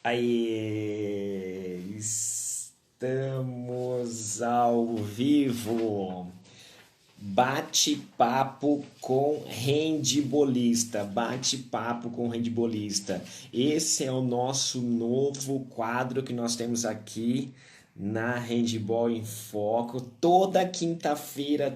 Aí, estamos ao vivo. Bate-papo com handbolista. Bate-papo com handbolista. Esse é o nosso novo quadro que nós temos aqui na Handball em Foco. Toda quinta-feira,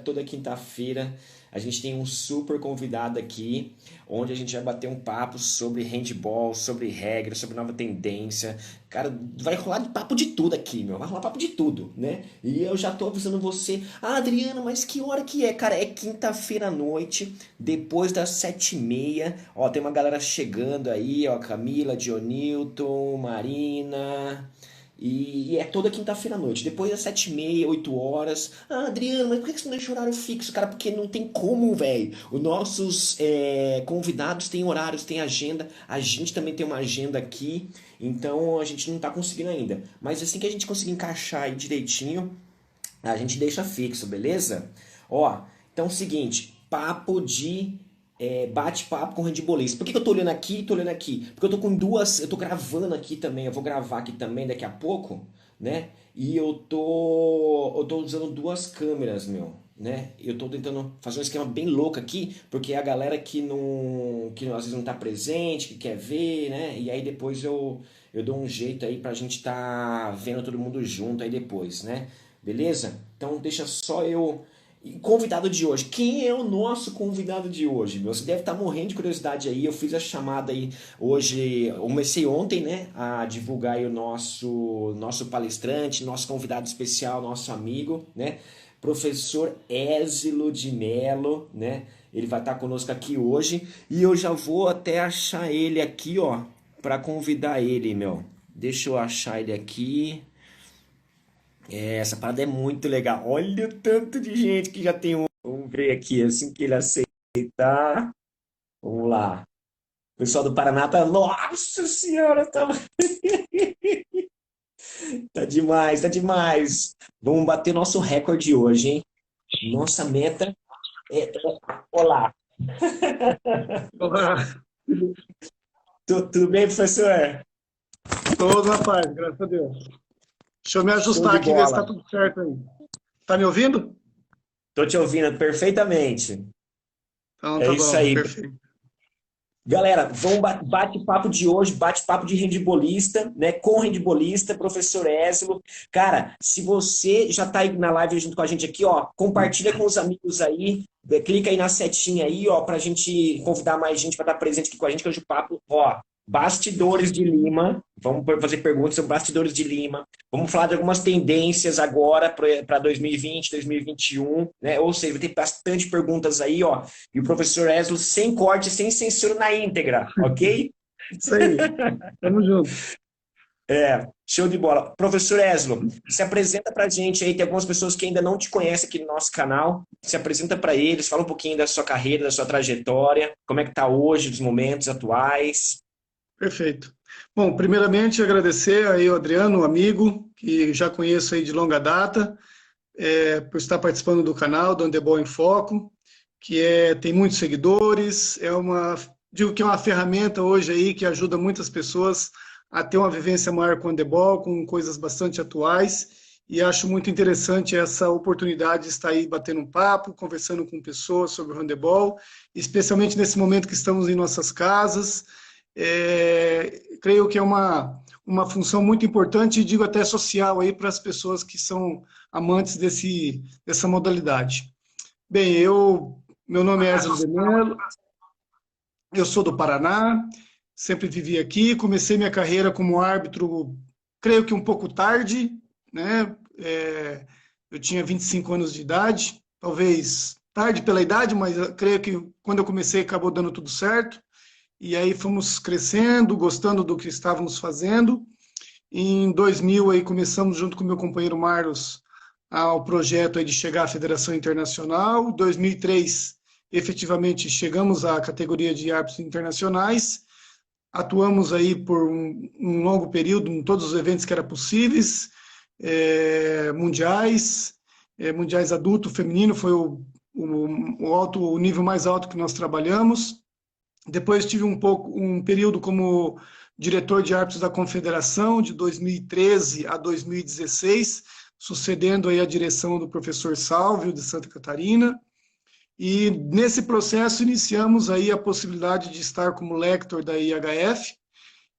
a gente tem um super convidado aqui, onde a gente vai bater um papo sobre handball, sobre regras, sobre nova tendência. Cara, vai rolar de papo de tudo aqui, meu. Vai rolar papo de tudo, né? E eu já tô avisando você. Ah, Adriana, mas que hora que é? Cara, é quinta-feira à noite, depois das 7h30. Ó, tem uma galera chegando aí, ó. Camila, Dionilton, Marina. E é toda quinta-feira à noite, depois das 7h30, 8 horas. Ah, Adriano, mas por que você não deixa horário fixo, cara? Porque não tem como, velho. Os nossos convidados têm horários, têm agenda. A gente também tem uma agenda aqui, então a gente não tá conseguindo ainda. Mas assim que a gente conseguir encaixar aí direitinho, a gente deixa fixo, beleza? Ó, então é o seguinte, papo de bate-papo com handbolista. Por que eu tô olhando aqui e tô olhando aqui? Porque eu tô com duas, eu tô gravando aqui também, eu vou gravar aqui também daqui a pouco, né? E eu tô usando duas câmeras, meu, né? Eu tô tentando fazer um esquema bem louco aqui, porque a galera que às vezes não tá presente, que quer ver, né? E aí depois eu dou um jeito aí pra gente tá vendo todo mundo junto aí depois, né? Beleza? Então deixa só eu. E convidado de hoje. Quem é o nosso convidado de hoje, meu? Você deve estar morrendo de curiosidade aí. Eu fiz a chamada aí hoje. Eu comecei ontem, né? A divulgar aí o nosso palestrante, nosso convidado especial, nosso amigo, né? Professor Ézilo de Mello, né? Ele vai estar conosco aqui hoje. E eu já vou até achar ele aqui, ó, para convidar ele, meu. Deixa eu achar ele aqui. Essa parada é muito legal. Olha o tanto de gente que já tem um. Vamos ver aqui, assim que ele aceitar. Vamos lá. O pessoal do Paraná tá. Nossa Senhora, tá demais, tá demais. Vamos bater nosso recorde hoje, hein? Nossa meta é. Olá. Olá, Tudo bem, professor? todos na paz, graças a Deus. Deixa eu me Show ajustar de aqui, ver se está bola. tudo certo aí. Tá me ouvindo? Tô te ouvindo perfeitamente. Então É tá isso bom, aí. perfeito. Galera, vamos bate-papo de hoje, bate-papo de handbolista, né? Com handbolista, professor Ésilo. Cara, se você já tá aí na live junto com a gente aqui, ó, compartilha com os amigos aí, clica aí na setinha aí, ó, pra gente convidar mais gente para estar presente aqui com a gente, que hoje o papo, ó, Bastidores de Lima. Vamos fazer perguntas sobre Bastidores de Lima. Vamos falar de algumas tendências agora para 2020, 2021, né? Ou seja, vai ter bastante perguntas aí, ó. E o professor Eslo sem corte, sem censura na íntegra, ok? Isso aí, tamo junto. Show de bola. Professor Eslo, se apresenta pra gente aí, tem algumas pessoas que ainda não te conhecem aqui no nosso canal, se apresenta para eles, fala um pouquinho da sua carreira, da sua trajetória, como é que tá hoje, dos momentos atuais. Perfeito. Bom, primeiramente agradecer aí ao Adriano, um amigo, que já conheço aí de longa data, por estar participando do canal do Handebol em Foco, tem muitos seguidores, digo que é uma ferramenta hoje aí que ajuda muitas pessoas a ter uma vivência maior com o handebol, com coisas bastante atuais, e acho muito interessante essa oportunidade de estar aí batendo um papo, conversando com pessoas sobre o handebol, especialmente nesse momento que estamos em nossas casas. Creio que é uma função muito importante e digo até social aí para as pessoas que são amantes dessa modalidade. Bem, meu nome é Ezra de Mello, eu sou do Paraná, sempre vivi aqui, comecei minha carreira como árbitro, creio que um pouco tarde, né? Eu tinha 25 anos de idade, talvez tarde pela idade, mas eu creio que quando eu comecei acabou dando tudo certo. E aí fomos crescendo, gostando do que estávamos fazendo. Em 2000 aí começamos junto com meu companheiro Marlos ao projeto aí de chegar à Federação Internacional. Em 2003, efetivamente chegamos à categoria de árbitros internacionais. Atuamos aí por um longo período em todos os eventos que eram possíveis, mundiais, mundiais adulto, feminino foi o nível mais alto que nós trabalhamos. Depois tive um período como diretor de árbitros da Confederação de 2013 a 2016, sucedendo aí a direção do professor Sálvio, de Santa Catarina. E nesse processo iniciamos aí a possibilidade de estar como lector da IHF,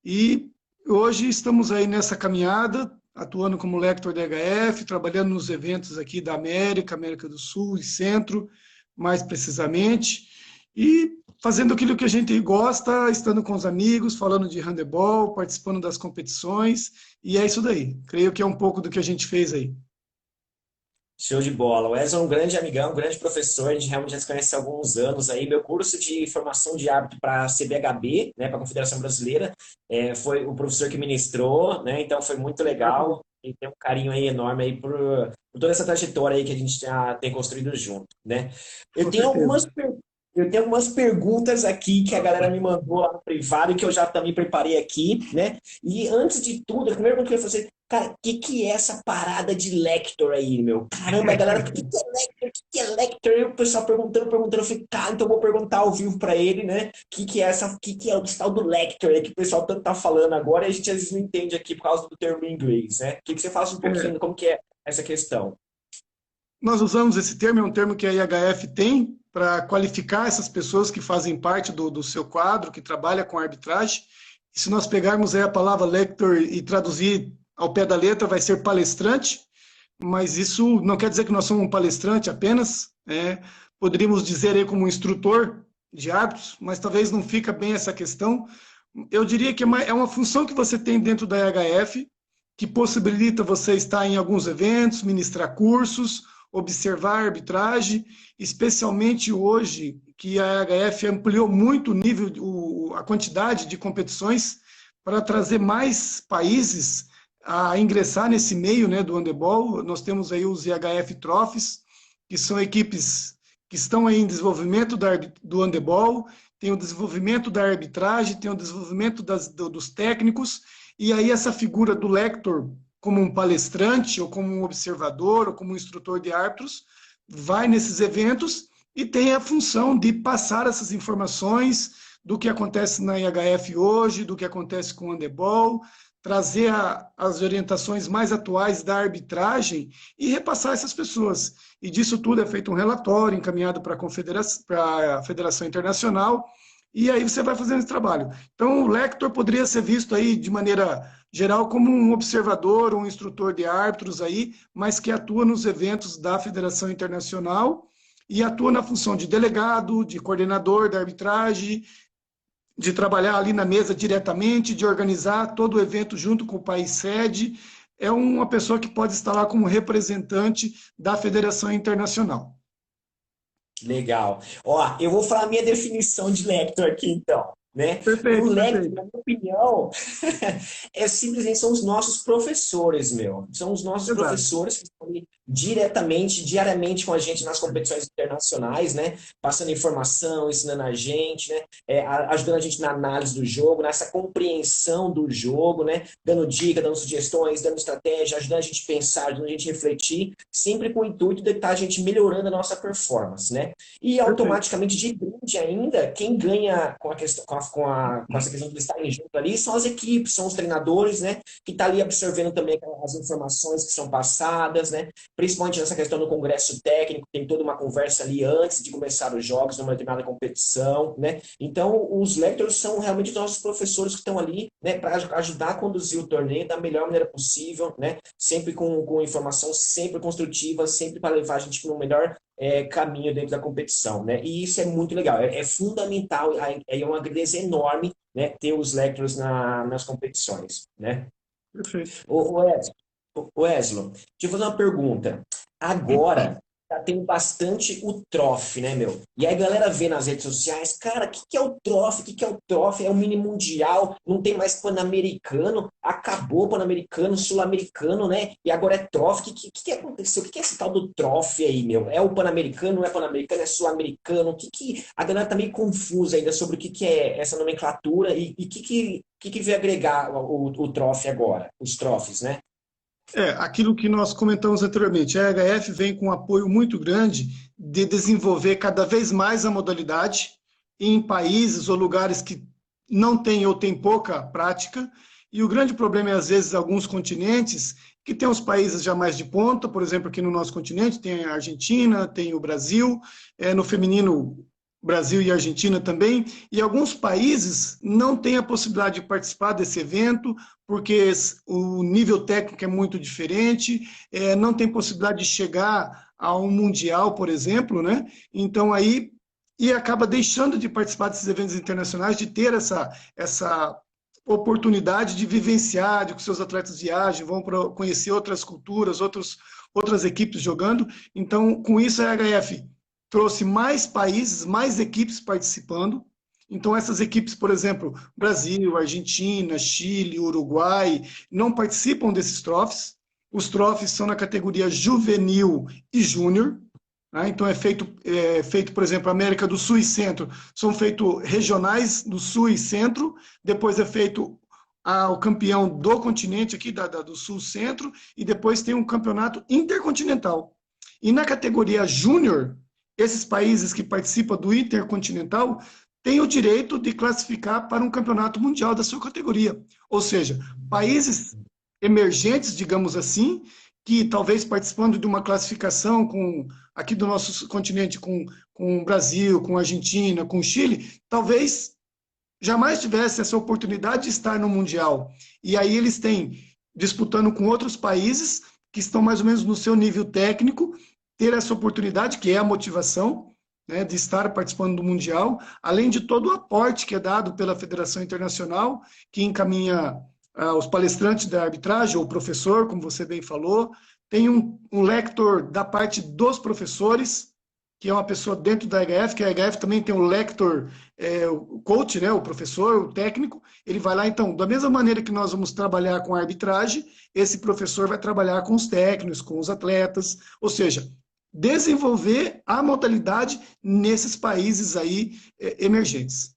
e hoje estamos aí nessa caminhada, atuando como lector da IHF, trabalhando nos eventos aqui da América, América do Sul e Centro, mais precisamente, e fazendo aquilo que a gente gosta, estando com os amigos, falando de handebol, participando das competições, e é isso daí. Creio que é um pouco do que a gente fez aí. Show de bola. O Wesley é um grande amigão, um grande professor, a gente realmente já se conhece há alguns anos aí. Meu curso de formação de árbitro para a CBHB, né, para a Confederação Brasileira, foi o professor que ministrou, né, então foi muito legal e tem um carinho aí enorme aí por toda essa trajetória aí que a gente já tem construído junto, né. Eu Com tenho certeza. eu tenho algumas perguntas aqui que a galera me mandou lá no privado e que eu já também preparei aqui, né? E antes de tudo, a primeira pergunta que eu ia fazer, cara, o que é essa parada de Lector aí, meu? Caramba, a galera, o que é Lector? O que é Lector? E o pessoal perguntando, eu falei, cara, então eu vou perguntar ao vivo pra ele, né? O que é o tal do Lector aí que o pessoal tanto tá falando agora e a gente às vezes não entende aqui por causa do termo em inglês, né? Que você fala um pouquinho como que é essa questão? Nós usamos esse termo, é um termo que a IHF tem para qualificar essas pessoas que fazem parte do seu quadro, que trabalha com arbitragem. E se nós pegarmos aí a palavra lector e traduzir ao pé da letra, vai ser palestrante, mas isso não quer dizer que nós somos um palestrante apenas, poderíamos dizer aí como instrutor de árbitros, mas talvez não fica bem essa questão. Eu diria que é uma função que você tem dentro da IHF, que possibilita você estar em alguns eventos, ministrar cursos, observar a arbitragem, especialmente hoje que a IHF ampliou muito o nível, a quantidade de competições para trazer mais países a ingressar nesse meio, né, do handebol. Nós temos aí os IHF Trophies, que são equipes que estão aí em desenvolvimento do handebol, tem o desenvolvimento da arbitragem, tem o desenvolvimento dos técnicos, e aí essa figura do lector, como um palestrante, ou como um observador, ou como um instrutor de árbitros, vai nesses eventos e tem a função de passar essas informações do que acontece na IHF hoje, do que acontece com o handebol, trazer as orientações mais atuais da arbitragem e repassar essas pessoas. E disso tudo é feito um relatório encaminhado para a Federação Internacional, e aí você vai fazendo esse trabalho. Então, o lector poderia ser visto aí de maneira geral como um observador, um instrutor de árbitros aí, mas que atua nos eventos da Federação Internacional e atua na função de delegado, de coordenador da arbitragem, de trabalhar ali na mesa diretamente, de organizar todo o evento junto com o país sede. É uma pessoa que pode estar lá como representante da Federação Internacional. Legal. Ó, eu vou falar a minha definição de Lector aqui, então, né? O Perfeito, Lector, perfeito. na minha opinião, simplesmente são os nossos professores, meu. São os nossos Exato. professores que estão ali diretamente, diariamente com a gente nas competições internacionais, né? Passando informação, ensinando a gente, né? Ajudando a gente na análise do jogo, nessa compreensão do jogo, né? Dando dica, dando sugestões, dando estratégia, ajudando a gente a pensar, ajudando a gente a refletir, sempre com o intuito de estar a gente melhorando a nossa performance, né? E Perfeito. automaticamente, de brinde ainda, quem ganha com a questão, com essa questão de estarem junto ali são as equipes, são os treinadores, né? Que tá ali absorvendo também as informações que são passadas, né? Principalmente nessa questão do congresso técnico, tem toda uma conversa ali antes de começar os jogos, numa determinada competição, né? Então, os lectors são realmente os nossos professores que estão ali, né? Para ajudar a conduzir o torneio da melhor maneira possível, né? Sempre com informação, sempre construtiva, sempre para levar a gente no melhor caminho dentro da competição, né? E isso é muito legal, é fundamental, é uma grandeza enorme, né? Ter os lectors nas competições, né? Perfeito. Ô, Wesley, deixa eu fazer uma pergunta. Agora, tá tendo bastante o trofe, né, meu? E aí a galera vê nas redes sociais, cara, o que é o trofe? O que é o trofe? É o mini mundial, não tem mais pan-americano, acabou o pan-americano, sul-americano, né? E agora é trofe. O que aconteceu? O que é esse tal do trofe aí, meu? É o pan-americano, não é pan-americano, é sul-americano? A galera tá meio confusa ainda sobre o que é essa nomenclatura e o que veio agregar o trofe agora, os trofes, né? Aquilo que nós comentamos anteriormente, a EHF vem com um apoio muito grande de desenvolver cada vez mais a modalidade em países ou lugares que não tem ou tem pouca prática, e o grande problema é, às vezes, alguns continentes que tem os países já mais de ponta, por exemplo, aqui no nosso continente tem a Argentina, tem o Brasil, no feminino, Brasil e Argentina também, e alguns países não têm a possibilidade de participar desse evento, porque o nível técnico é muito diferente, não tem possibilidade de chegar a um mundial, por exemplo, né? Então aí, e acaba deixando de participar desses eventos internacionais, de ter essa oportunidade de vivenciar, de que seus atletas viajem, vão para conhecer outras culturas, outras equipes jogando. Então, com isso, a EHF trouxe mais países, mais equipes participando. Então, essas equipes, por exemplo, Brasil, Argentina, Chile, Uruguai, não participam desses troféus. Os troféus são na categoria juvenil e júnior. Então, feito, por exemplo, América do Sul e Centro, são feitos regionais do Sul e Centro, depois é feito o campeão do continente aqui, do Sul-Centro, e depois tem um campeonato intercontinental. E na categoria Júnior, esses países que participam do intercontinental têm o direito de classificar para um campeonato mundial da sua categoria. Ou seja, países emergentes, digamos assim, que talvez participando de uma classificação aqui do nosso continente com o Brasil, com a Argentina, com o Chile, talvez jamais tivesse essa oportunidade de estar no Mundial. E aí eles têm, disputando com outros países que estão mais ou menos no seu nível técnico, ter essa oportunidade, que é a motivação, né, de estar participando do Mundial, além de todo o aporte que é dado pela Federação Internacional, que encaminha os palestrantes da arbitragem, ou o professor, como você bem falou, tem um lector da parte dos professores, que é uma pessoa dentro da EHF, que a EHF também tem um lector, o coach, né, o professor, o técnico, ele vai lá, então, da mesma maneira que nós vamos trabalhar com a arbitragem, esse professor vai trabalhar com os técnicos, com os atletas, ou seja, desenvolver a modalidade nesses países aí emergentes.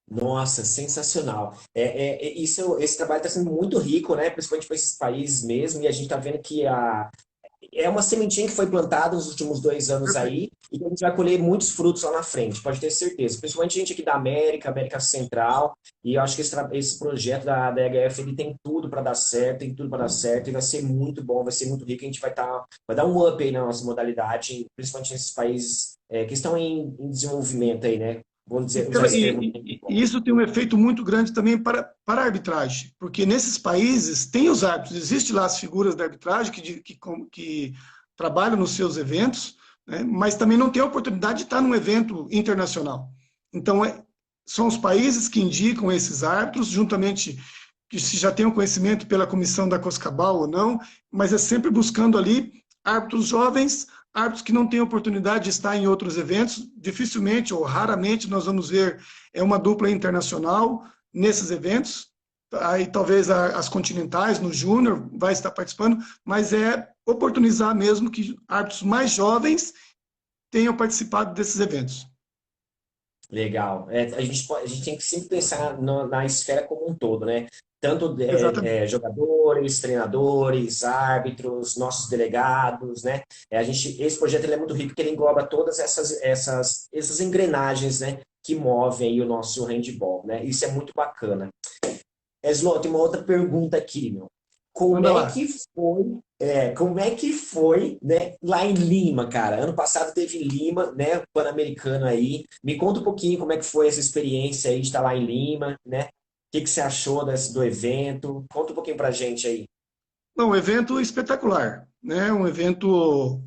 Nossa, sensacional. Esse trabalho está sendo muito rico, né? Principalmente para esses países mesmo, e a gente está vendo que é uma sementinha que foi plantada nos últimos 2 anos aí, e que a gente vai colher muitos frutos lá na frente, pode ter certeza. Principalmente a gente aqui da América, América Central, e eu acho que esse projeto da EHF ele tem tudo para dar certo, tem tudo para dar certo, e vai ser muito bom, vai ser muito rico, a gente vai dar um up aí na nossa modalidade, principalmente nesses países que estão em desenvolvimento aí, né? Vamos dizer, usar esse termo. E isso tem um efeito muito grande também para a arbitragem, porque nesses países tem os árbitros, existe lá as figuras da arbitragem que trabalham nos seus eventos, né, mas também não tem a oportunidade de estar num evento internacional. Então, são os países que indicam esses árbitros, juntamente, que se já tem um conhecimento pela comissão da COSCABAL ou não, mas é sempre buscando ali árbitros jovens, árbitros que não têm oportunidade de estar em outros eventos, dificilmente ou raramente nós vamos ver uma dupla internacional nesses eventos, aí talvez as continentais, no Júnior, vai estar participando, mas é oportunizar mesmo que árbitros mais jovens tenham participado desses eventos. Legal. A gente tem que sempre pensar na esfera como um todo, né? Tanto Exatamente. jogadores, treinadores, árbitros, nossos delegados, né? Esse projeto ele é muito rico porque ele engloba todas essas engrenagens, né? Que movem aí o nosso handball, né? Isso é muito bacana. Eslo, tem uma outra pergunta aqui, meu. Manda lá. Como é que foi, né, lá em Lima, cara? Ano passado teve em Lima, né, Pan-Americano aí. Me conta um pouquinho como é que foi essa experiência aí de estar lá em Lima, né? O que você achou do evento? Conta um pouquinho pra gente aí. Não, um evento espetacular, né? Um evento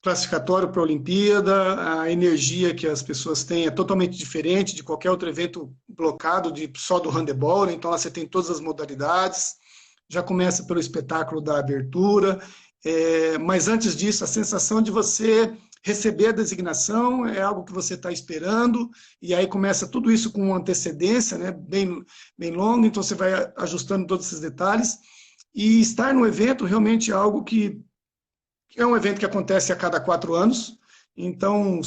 classificatório para a Olimpíada, a energia que as pessoas têm é totalmente diferente de qualquer outro evento blocado só do handebol, né? Então lá você tem todas as modalidades, já começa pelo espetáculo da abertura, mas antes disso, a sensação de você receber a designação é algo que você está esperando, e aí começa tudo isso com antecedência, né? Bem longo, então você vai ajustando todos esses detalhes, e estar no evento realmente é algo que é um evento que acontece a cada 4 anos, então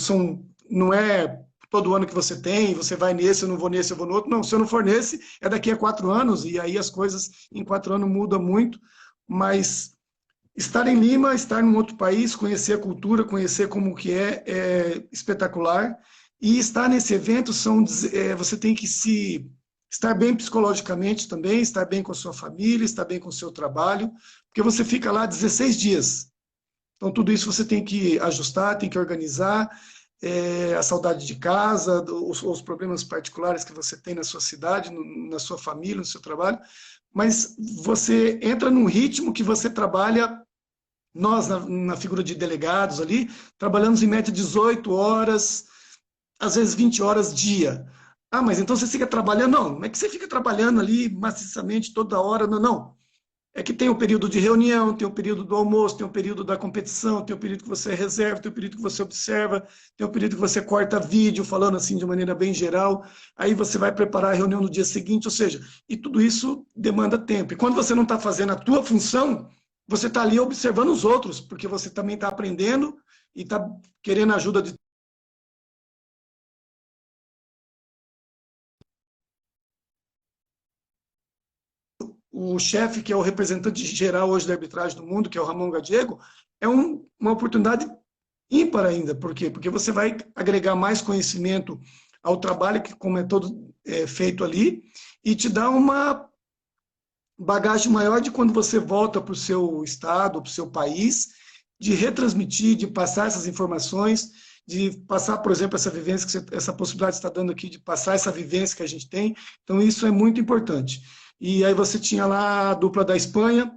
não é todo ano que você vai nesse, eu não vou nesse, eu vou no outro. Não, se eu não for nesse, é daqui a 4 anos, e aí as coisas em 4 anos mudam muito, mas estar em Lima, estar em outro país, conhecer a cultura, conhecer como que é espetacular, E estar nesse evento você tem que estar bem psicologicamente também, estar bem com a sua família, estar bem com o seu trabalho, porque você fica lá 16 dias. Então, tudo isso você tem que ajustar, tem que organizar, a saudade de casa, os problemas particulares que você tem na sua cidade, na sua família, no seu trabalho, mas você entra num ritmo que você trabalha, nós, na figura de delegados ali, trabalhamos em média 18 horas, às vezes 20 horas dia. Ah, mas então você fica trabalhando? Não, não é que você fica trabalhando ali maciçamente toda hora, não, não. É que tem o período de reunião, tem o período do almoço, tem o período da competição, tem o período que você reserva, tem o período que você observa, tem o período que você corta vídeo, falando assim de maneira bem geral, aí você vai preparar a reunião no dia seguinte, ou seja, e tudo isso demanda tempo. E quando você não está fazendo a tua função, você está ali observando os outros, porque você também está aprendendo e está querendo ajuda de o chefe, que é o representante geral hoje da arbitragem do mundo, que é o Ramon Gadiego, é uma oportunidade ímpar ainda. Por quê? Porque você vai agregar mais conhecimento ao trabalho, que como é todo feito ali, e te dá uma bagagem maior de quando você volta para o seu estado, para o seu país, de retransmitir, de passar essas informações, de passar, por exemplo, essa vivência, essa possibilidade que você está dando aqui, de passar essa vivência que a gente tem. Então, isso é muito importante. E aí você tinha lá a dupla da Espanha,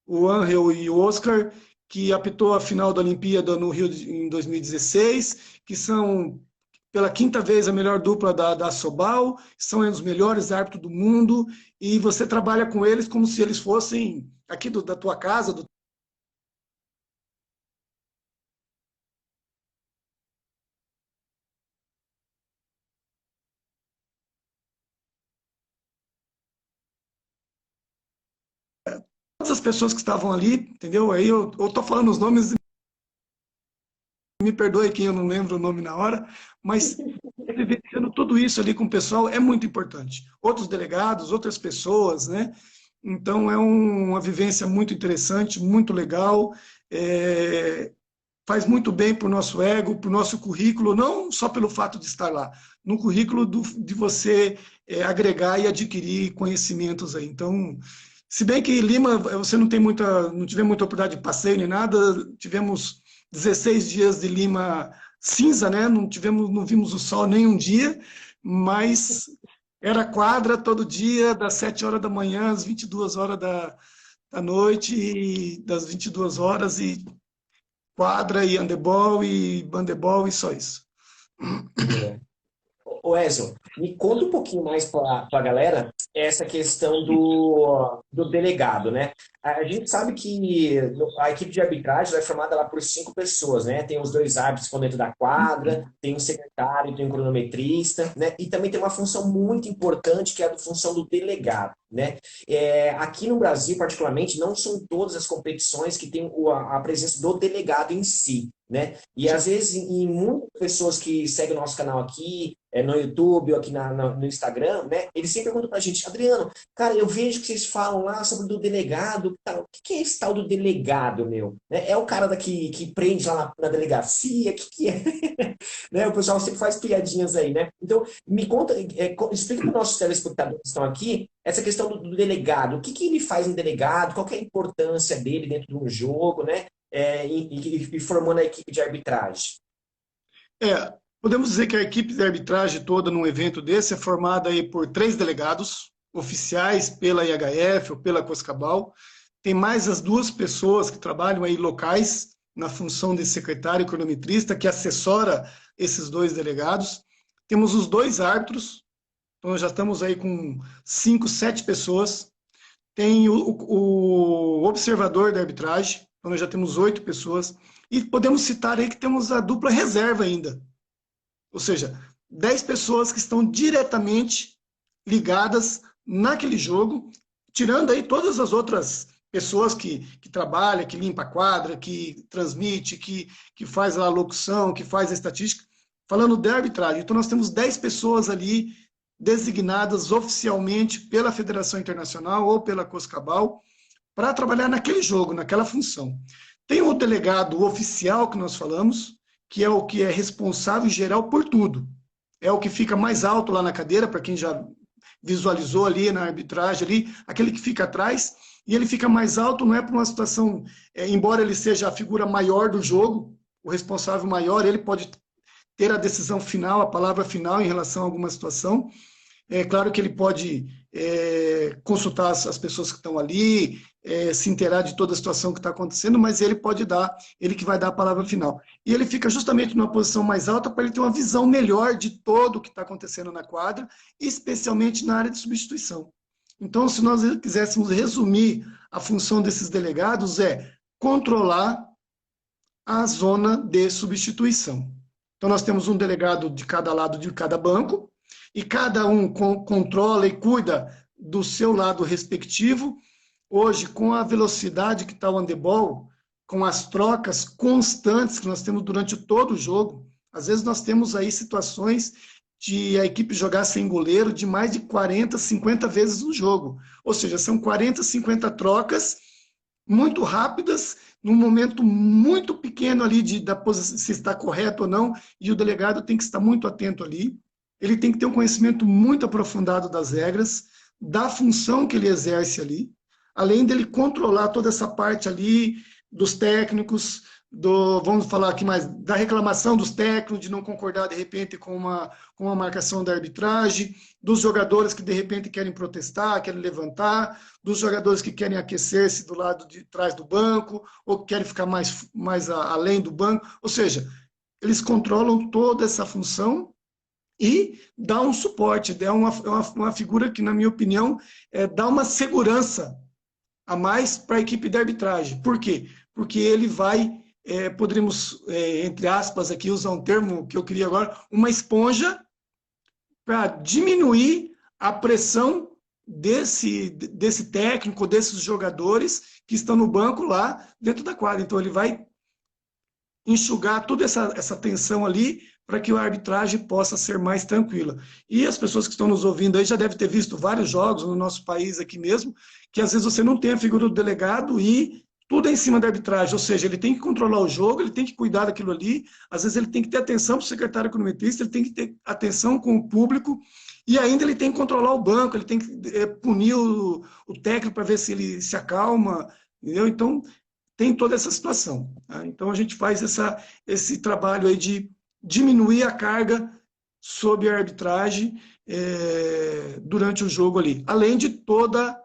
o Ángel e o Oscar, que apitou a final da Olimpíada no Rio em 2016, que são pela quinta vez a melhor dupla da Sobal, são os melhores árbitros do mundo, e você trabalha com eles como se eles fossem aqui da tua casa, todas as pessoas que estavam ali, entendeu? Aí eu estou falando os nomes, me perdoe quem eu não lembro o nome na hora, mas vivenciando tudo isso ali com o pessoal é muito importante. Outros delegados, outras pessoas, né? Então é uma vivência muito interessante, muito legal, faz muito bem para o nosso ego, para o nosso currículo, não só pelo fato de estar lá, no currículo de você agregar e adquirir conhecimentos aí. Então, se bem que Lima, você não tive muita oportunidade de passeio nem nada, tivemos 16 dias de Lima cinza, né? Não vimos o sol nem um dia, mas era quadra todo dia, das 7 horas da manhã às 22 horas da noite, e das 22 horas, e quadra, e handebol, e bandebol, e só isso. É. Ô Edson, me conta um pouquinho mais para a galera essa questão do delegado, né? A gente sabe que a equipe de arbitragem é formada lá por 5 pessoas, né? Tem os 2 árbitros que estão dentro da quadra, tem um secretário, tem um cronometrista, né? E também tem uma função muito importante que é a função do delegado, né? Aqui no Brasil, particularmente, não são todas as competições que têm a presença do delegado em si, né? E às vezes, em muitas pessoas que seguem o nosso canal aqui, no YouTube ou aqui no Instagram, né? Eles sempre perguntam pra gente, Adriano, cara, eu vejo que vocês falam lá sobre o delegado, cara, o que é esse tal do delegado, meu? É o cara que prende lá na delegacia, o que é? Né? O pessoal sempre faz piadinhas aí, né? Então, me conta, explica para os nossos telespectadores que estão aqui essa questão do delegado. O que ele faz um delegado? Qual que é a importância dele dentro de um jogo, né? E formando a equipe de arbitragem. Podemos dizer que a equipe de arbitragem toda num evento desse é formada aí por 3 delegados oficiais pela IHF ou pela Coscabal. Tem mais as 2 pessoas que trabalham aí locais na função de secretário e cronometrista, que assessora esses 2 delegados. Temos os 2 árbitros, então nós já estamos aí com 5, 7 pessoas. Tem o observador da arbitragem, então nós já temos 8 pessoas. E podemos citar aí que temos a dupla reserva ainda, ou seja, 10 pessoas que estão diretamente ligadas naquele jogo, tirando aí todas as outras pessoas que trabalham, que limpa a quadra, que transmite, que faz a locução, que faz a estatística, falando de arbitragem. Então nós temos 10 pessoas ali designadas oficialmente pela Federação Internacional ou pela Coscabal para trabalhar naquele jogo, naquela função. Tem o delegado oficial que nós falamos, que é o que é responsável em geral por tudo. É o que fica mais alto lá na cadeira, para quem já visualizou ali na arbitragem, ali, aquele que fica atrás, e ele fica mais alto, não é para uma situação, embora ele seja a figura maior do jogo, o responsável maior, ele pode ter a decisão final, a palavra final em relação a alguma situação. É claro que ele pode consultar as pessoas que estão ali, se inteirar de toda a situação que está acontecendo, mas ele pode dar, ele que vai dar a palavra final. E ele fica justamente numa posição mais alta para ele ter uma visão melhor de todo o que está acontecendo na quadra, especialmente na área de substituição. Então, se nós quiséssemos resumir a função desses delegados, é controlar a zona de substituição. Então, nós temos um delegado de cada lado de cada banco, e cada um controla e cuida do seu lado respectivo. Hoje, com a velocidade que está o handebol, com as trocas constantes que nós temos durante todo o jogo, às vezes nós temos aí situações de a equipe jogar sem goleiro de mais de 40, 50 vezes no jogo. Ou seja, são 40, 50 trocas muito rápidas, num momento muito pequeno ali da posição, se está correto ou não, e o delegado tem que estar muito atento ali. Ele tem que ter um conhecimento muito aprofundado das regras, da função que ele exerce ali, além dele controlar toda essa parte ali dos técnicos, vamos falar aqui mais, da reclamação dos técnicos, de não concordar de repente com uma marcação da arbitragem, dos jogadores que de repente querem protestar, querem levantar, dos jogadores que querem aquecer-se do lado de trás do banco, ou que querem ficar mais além do banco. Ou seja, eles controlam toda essa função e dá um suporte, é uma figura que, na minha opinião, dá uma segurança a mais para a equipe de arbitragem. Por quê? Porque ele vai, poderíamos, entre aspas, aqui usar um termo que eu queria agora, uma esponja para diminuir a pressão desse técnico, desses jogadores que estão no banco lá dentro da quadra. Então, ele vai enxugar toda essa tensão ali para que a arbitragem possa ser mais tranquila. E as pessoas que estão nos ouvindo aí já devem ter visto vários jogos no nosso país aqui mesmo, que às vezes você não tem a figura do delegado e tudo é em cima da arbitragem, ou seja, ele tem que controlar o jogo, ele tem que cuidar daquilo ali, às vezes ele tem que ter atenção para o secretário economista, ele tem que ter atenção com o público, e ainda ele tem que controlar o banco, ele tem que punir o técnico para ver se ele se acalma, entendeu? Então, tem toda essa situação. Tá? Então, a gente faz esse trabalho aí de diminuir a carga sob a arbitragem durante o jogo ali. Além de toda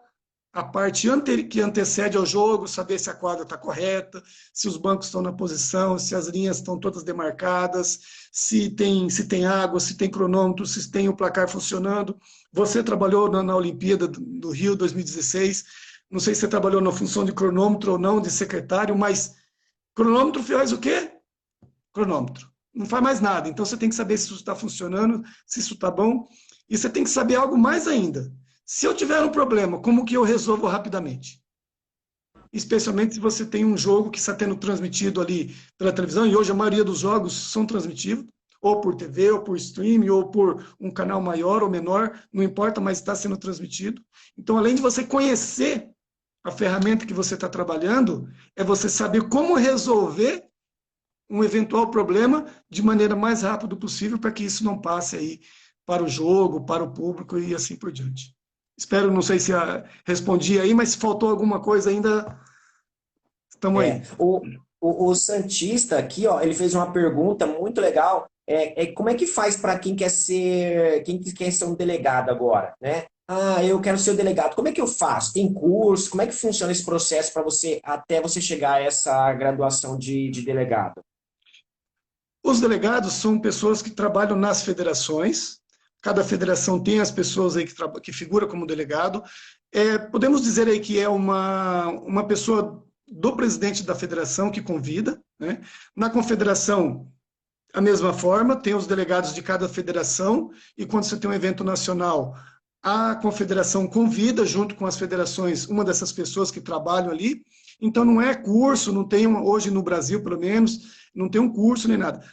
a parte que antecede ao jogo, saber se a quadra está correta, se os bancos estão na posição, se as linhas estão todas demarcadas, se tem água, se tem cronômetro, se tem o placar funcionando. Você trabalhou na Olimpíada do Rio 2016, não sei se você trabalhou na função de cronômetro ou não, de secretário, mas cronômetro faz o quê? Cronômetro. Não faz mais nada. Então, você tem que saber se isso está funcionando, se isso está bom. E você tem que saber algo mais ainda. Se eu tiver um problema, como que eu resolvo rapidamente? Especialmente se você tem um jogo que está sendo transmitido ali pela televisão, e hoje a maioria dos jogos são transmitidos, ou por TV, ou por streaming, ou por um canal maior ou menor, não importa, mas está sendo transmitido. Então, além de você conhecer a ferramenta que você está trabalhando, é você saber como resolver um eventual problema de maneira mais rápida possível para que isso não passe aí para o jogo, para o público e assim por diante. Espero, não sei se respondi aí, mas se faltou alguma coisa ainda, estamos aí. O Santista aqui, ó, ele fez uma pergunta muito legal. Como é que faz para quem quer ser um delegado agora, né? Ah, eu quero ser o delegado. Como é que eu faço? Tem curso? Como é que funciona esse processo para até você chegar a essa graduação de delegado? Os delegados são pessoas que trabalham nas federações. Cada federação tem as pessoas aí que figuram como delegado. Podemos dizer aí que é uma pessoa do presidente da federação que convida, né? Na confederação, a mesma forma, tem os delegados de cada federação, e quando você tem um evento nacional, a confederação convida, junto com as federações, uma dessas pessoas que trabalham ali. Então, não é curso, não tem, hoje no Brasil, pelo menos, não tem um curso nem nada.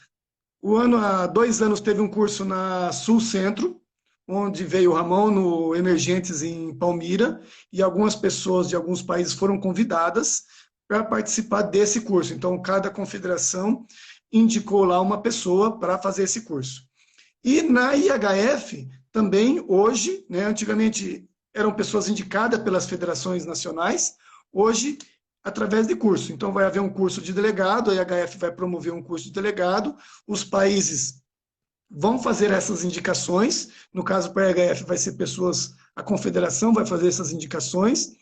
Há 2 anos teve um curso na Sul Centro, onde veio o Ramon no Emergentes em Palmira, e algumas pessoas de alguns países foram convidadas para participar desse curso. Então, cada confederação indicou lá uma pessoa para fazer esse curso. E na IHF, também, hoje, né, antigamente eram pessoas indicadas pelas federações nacionais, hoje, através de curso. Então, vai haver um curso de delegado, a IHF vai promover um curso de delegado, os países vão fazer essas indicações, no caso, para a IHF, vai ser pessoas, a confederação vai fazer essas indicações,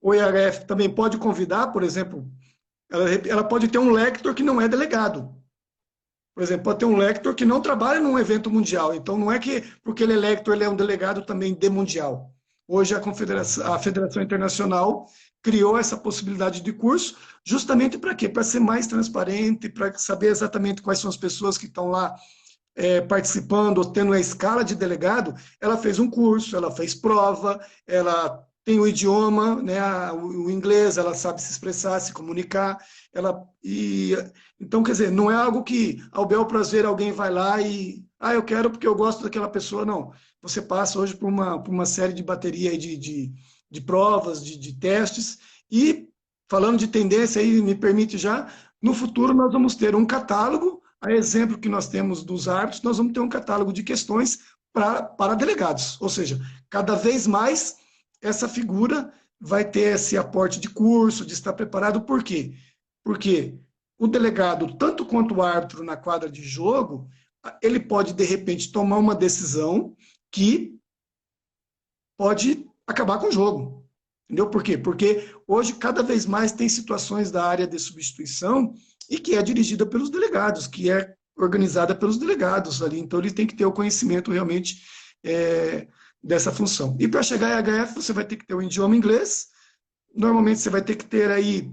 o IHF também pode convidar, por exemplo, ela pode ter um lector que não é delegado. Por exemplo, pode ter um lector que não trabalha num evento mundial. Então, não é que porque ele é lector, ele é um delegado também de mundial. Hoje, a Federação Internacional criou essa possibilidade de curso, justamente para quê? Para ser mais transparente, para saber exatamente quais são as pessoas que estão lá participando, ou tendo a escala de delegado. Ela fez um curso, ela fez prova, ela tem o idioma, né, o inglês, ela sabe se expressar, se comunicar, então, quer dizer, não é algo que, ao bel prazer, alguém vai lá e, eu quero porque eu gosto daquela pessoa, não. Você passa hoje por uma série de bateria de provas, de testes, e, falando de tendência, aí me permite já, no futuro nós vamos ter um catálogo, a exemplo que nós temos dos árbitros, nós vamos ter um catálogo de questões para delegados, ou seja, cada vez mais essa figura vai ter esse aporte de curso, de estar preparado. Por quê? Porque o delegado, tanto quanto o árbitro na quadra de jogo, ele pode, de repente, tomar uma decisão que pode acabar com o jogo. Entendeu? Por quê? Porque hoje, cada vez mais, tem situações da área de substituição e que é dirigida pelos delegados, que é organizada pelos delegados ali. Então, ele tem que ter o conhecimento realmente dessa função. E para chegar em HF, você vai ter que ter o idioma inglês. Normalmente, você vai ter que ter aí,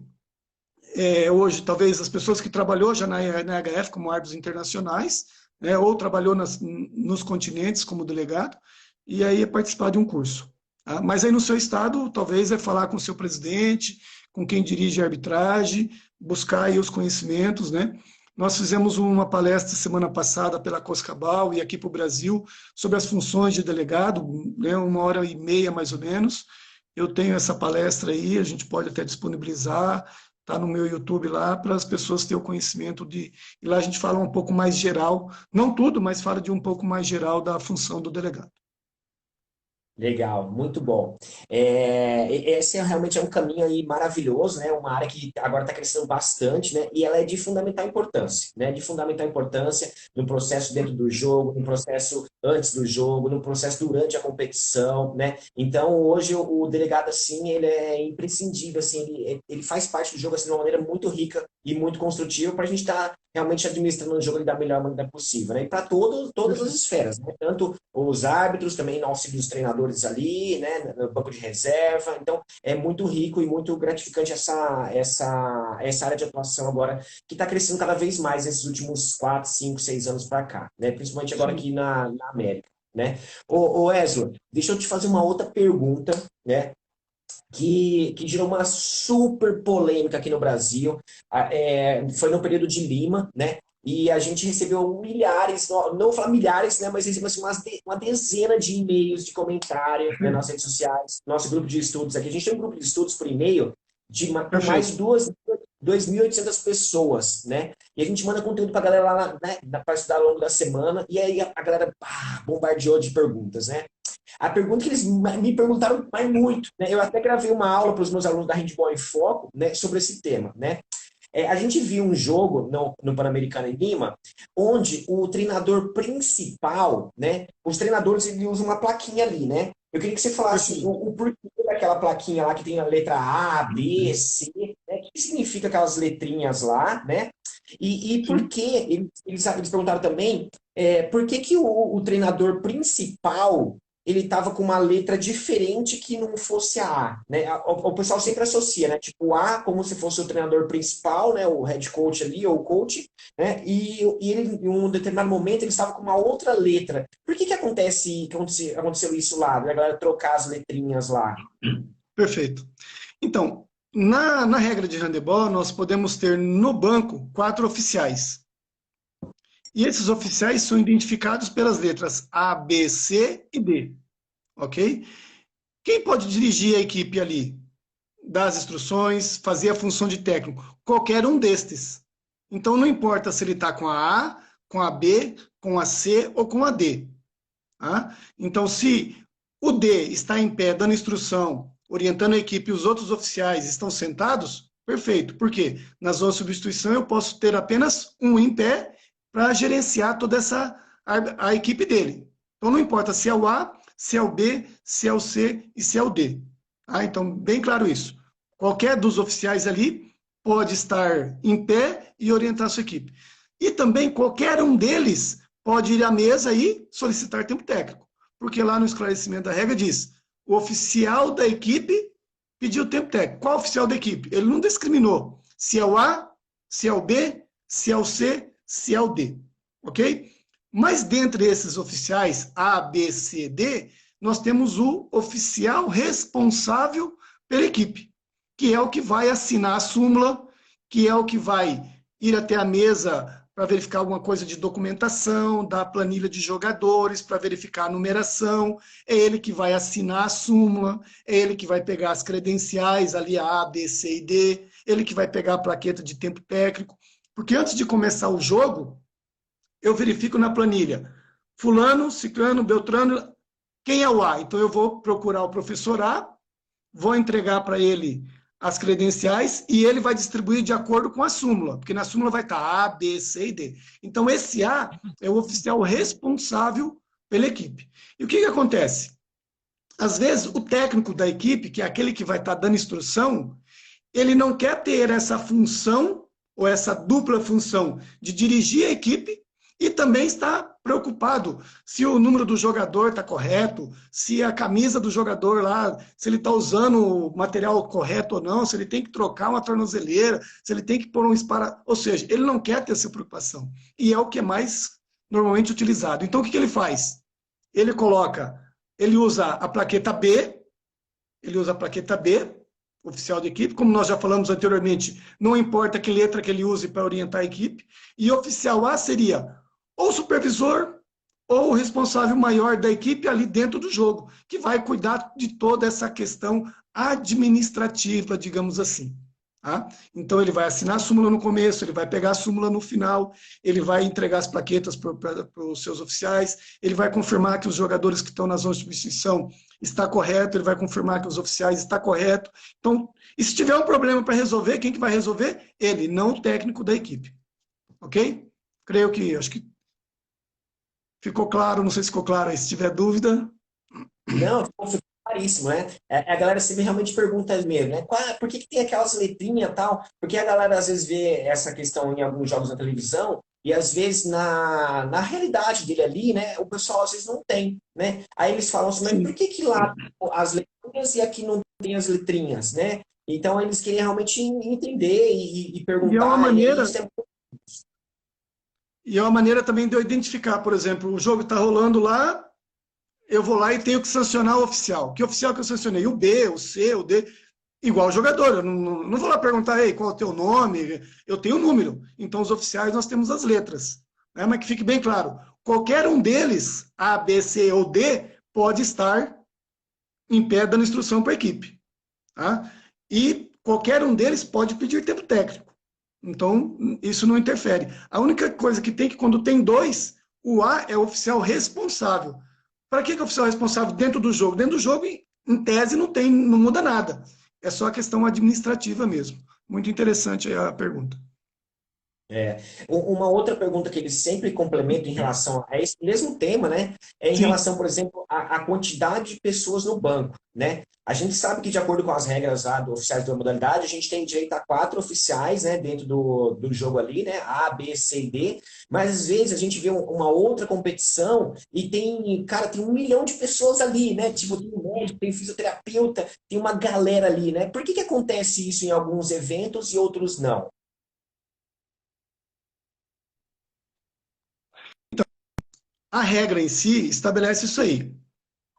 hoje, talvez, as pessoas que trabalhou já na HF como árbitros internacionais, né, ou trabalhou nos continentes como delegado, e aí é participar de um curso. Tá? Mas aí no seu estado, talvez é falar com o seu presidente, com quem dirige a arbitragem, buscar aí os conhecimentos, né? Nós fizemos uma palestra semana passada pela Coscabal e aqui para o Brasil sobre as funções de delegado, né, 1h30 mais ou menos. Eu tenho essa palestra aí, a gente pode até disponibilizar, está no meu YouTube lá, para as pessoas terem o conhecimento de... E lá a gente fala um pouco mais geral, não tudo, mas fala de um pouco mais geral da função do delegado. Legal, muito bom. Esse realmente é um caminho aí maravilhoso, né? Uma área que agora está crescendo bastante, né? E ela é de fundamental importância, né? De fundamental importância no processo dentro do jogo, no processo antes do jogo, no processo durante a competição, né? Então, hoje, o delegado, assim, ele é imprescindível, assim, ele faz parte do jogo, assim, de uma maneira muito rica e muito construtiva para a gente estar realmente administrando o jogo da melhor maneira possível, né? E para todas as esferas, né? Tanto os árbitros, também no auxílio dos treinadores ali, né? No banco de reserva. Então, é muito rico e muito gratificante essa área de atuação agora, que está crescendo cada vez mais nesses últimos 4, 5, 6 anos para cá, né? Principalmente agora aqui na América, né? Ô Ezio, deixa eu te fazer uma outra pergunta, né? Que gerou uma super polêmica aqui no Brasil. Foi no período de Lima, né? E a gente recebeu milhares, não vou falar milhares, né? Mas recebeu assim, uma dezena de e-mails, de comentários, né, nas redes sociais, nosso grupo de estudos aqui. A gente tem um grupo de estudos por e-mail com mais de 2.800 pessoas, né? E a gente manda conteúdo para a galera lá, né, para estudar ao longo da semana. E aí a galera bombardeou de perguntas, né? A pergunta que eles me perguntaram mais muito, né? Eu até gravei uma aula para os meus alunos da Handball em Foco, né, sobre esse tema, né? A gente viu um jogo no Pan-Americano em Lima, onde o treinador principal, né? Os treinadores eles usam uma plaquinha ali, né? Eu queria que você falasse o porquê daquela plaquinha lá que tem a letra A, B, C, né? O que significa aquelas letrinhas lá, né? E por que, eles perguntaram também, por que o treinador principal ele estava com uma letra diferente que não fosse a A, né? O pessoal sempre associa, né? Tipo, o A como se fosse o treinador principal, né? O head coach ali, ou o coach, né? E ele, em um determinado momento, ele estava com uma outra letra. Por que aconteceu isso lá? A galera trocar as letrinhas lá? Perfeito. Então, na regra de handebol, nós podemos ter no banco 4 oficiais. E esses oficiais são identificados pelas letras A, B, C e D. Ok? Quem pode dirigir a equipe ali? Dar as instruções, fazer a função de técnico? Qualquer um destes. Então não importa se ele está com a A, com a B, com a C ou com a D. Tá? Então, se o D está em pé, dando instrução, orientando a equipe e os outros oficiais estão sentados, perfeito. Por quê? Na zona de substituição eu posso ter apenas um em pé para gerenciar toda a equipe dele. Então, não importa se é o A, se é o B, se é o C e se é o D. Tá? Então, bem claro isso. Qualquer dos oficiais ali pode estar em pé e orientar a sua equipe. E também qualquer um deles pode ir à mesa e solicitar tempo técnico. Porque lá no esclarecimento da regra diz, o oficial da equipe pediu tempo técnico. Qual oficial da equipe? Ele não discriminou se é o A, se é o B, se é o C, se é o D. Ok? Mas dentre esses oficiais A, B, C, D, nós temos o oficial responsável pela equipe, que é o que vai assinar a súmula, que é o que vai ir até a mesa para verificar alguma coisa de documentação, da planilha de jogadores, para verificar a numeração, é ele que vai assinar a súmula, é ele que vai pegar as credenciais ali, A, B, C e D, ele que vai pegar a plaqueta de tempo técnico, porque antes de começar o jogo, eu verifico na planilha, fulano, ciclano, beltrano, quem é o A? Então eu vou procurar o professor A, vou entregar para ele as credenciais e ele vai distribuir de acordo com a súmula, porque na súmula vai estar A, B, C e D. Então, esse A é o oficial responsável pela equipe. E o que acontece? Às vezes, o técnico da equipe, que é aquele que vai estar dando instrução, ele não quer ter essa função, ou essa dupla função, de dirigir a equipe e também está preocupado se o número do jogador está correto, se a camisa do jogador lá, se ele está usando o material correto ou não, se ele tem que trocar uma tornozeleira, se ele tem que pôr um espara... Ou seja, ele não quer ter essa preocupação. E é o que é mais normalmente utilizado. Então, o que ele faz? Ele usa a plaqueta B, oficial de equipe, como nós já falamos anteriormente, não importa que letra que ele use para orientar a equipe, e oficial A seria ou o supervisor, ou o responsável maior da equipe ali dentro do jogo, que vai cuidar de toda essa questão administrativa, digamos assim. Tá? Então, ele vai assinar a súmula no começo, ele vai pegar a súmula no final, ele vai entregar as plaquetas para os seus oficiais, ele vai confirmar que os jogadores que estão na zona de substituição está correto, ele vai confirmar que os oficiais está correto. Então, e se tiver um problema para resolver, quem que vai resolver? Ele, não o técnico da equipe. Ok? Acho que ficou claro, não sei se ficou claro aí, se tiver dúvida. Não, ficou claríssimo, né? A galera sempre realmente pergunta mesmo, né? Por que tem aquelas letrinhas e tal? Porque a galera às vezes vê essa questão em alguns jogos na televisão e às vezes na realidade dele ali, né? O pessoal às vezes não tem, né? Aí eles falam assim, mas por que lá tem as letrinhas e aqui não tem as letrinhas, né? Então eles querem realmente entender e perguntar. E é uma maneira... isso é... E é uma maneira também de eu identificar, por exemplo, o jogo está rolando lá, eu vou lá e tenho que sancionar o oficial. Que oficial que eu sancionei? O B, o C, o D, igual o jogador. Eu não vou lá perguntar, ei, qual é o teu nome? Eu tenho o número. Então, os oficiais, nós temos as letras. Né? Mas que fique bem claro, qualquer um deles, A, B, C ou D, pode estar em pé dando instrução para a equipe. Tá? E qualquer um deles pode pedir tempo técnico. Então, isso não interfere. A única coisa que tem que, quando tem dois, o A é o oficial responsável. Para que é o oficial responsável dentro do jogo? Dentro do jogo, em tese, não muda nada. É só a questão administrativa mesmo. Muito interessante a pergunta. Uma outra pergunta que eles sempre complementam em relação a esse mesmo tema, né? É em Sim. relação, por exemplo, à quantidade de pessoas no banco, né? A gente sabe que, de acordo com as regras lá do oficiais da modalidade, a gente tem direito a 4 oficiais, né, dentro do jogo ali, né? A, B, C e D. Mas, às vezes, a gente vê uma outra competição e tem 1 milhão de pessoas ali, né? Tipo, tem um médico, tem fisioterapeuta, tem uma galera ali, né? Por que acontece isso em alguns eventos e outros não? A regra em si estabelece isso aí.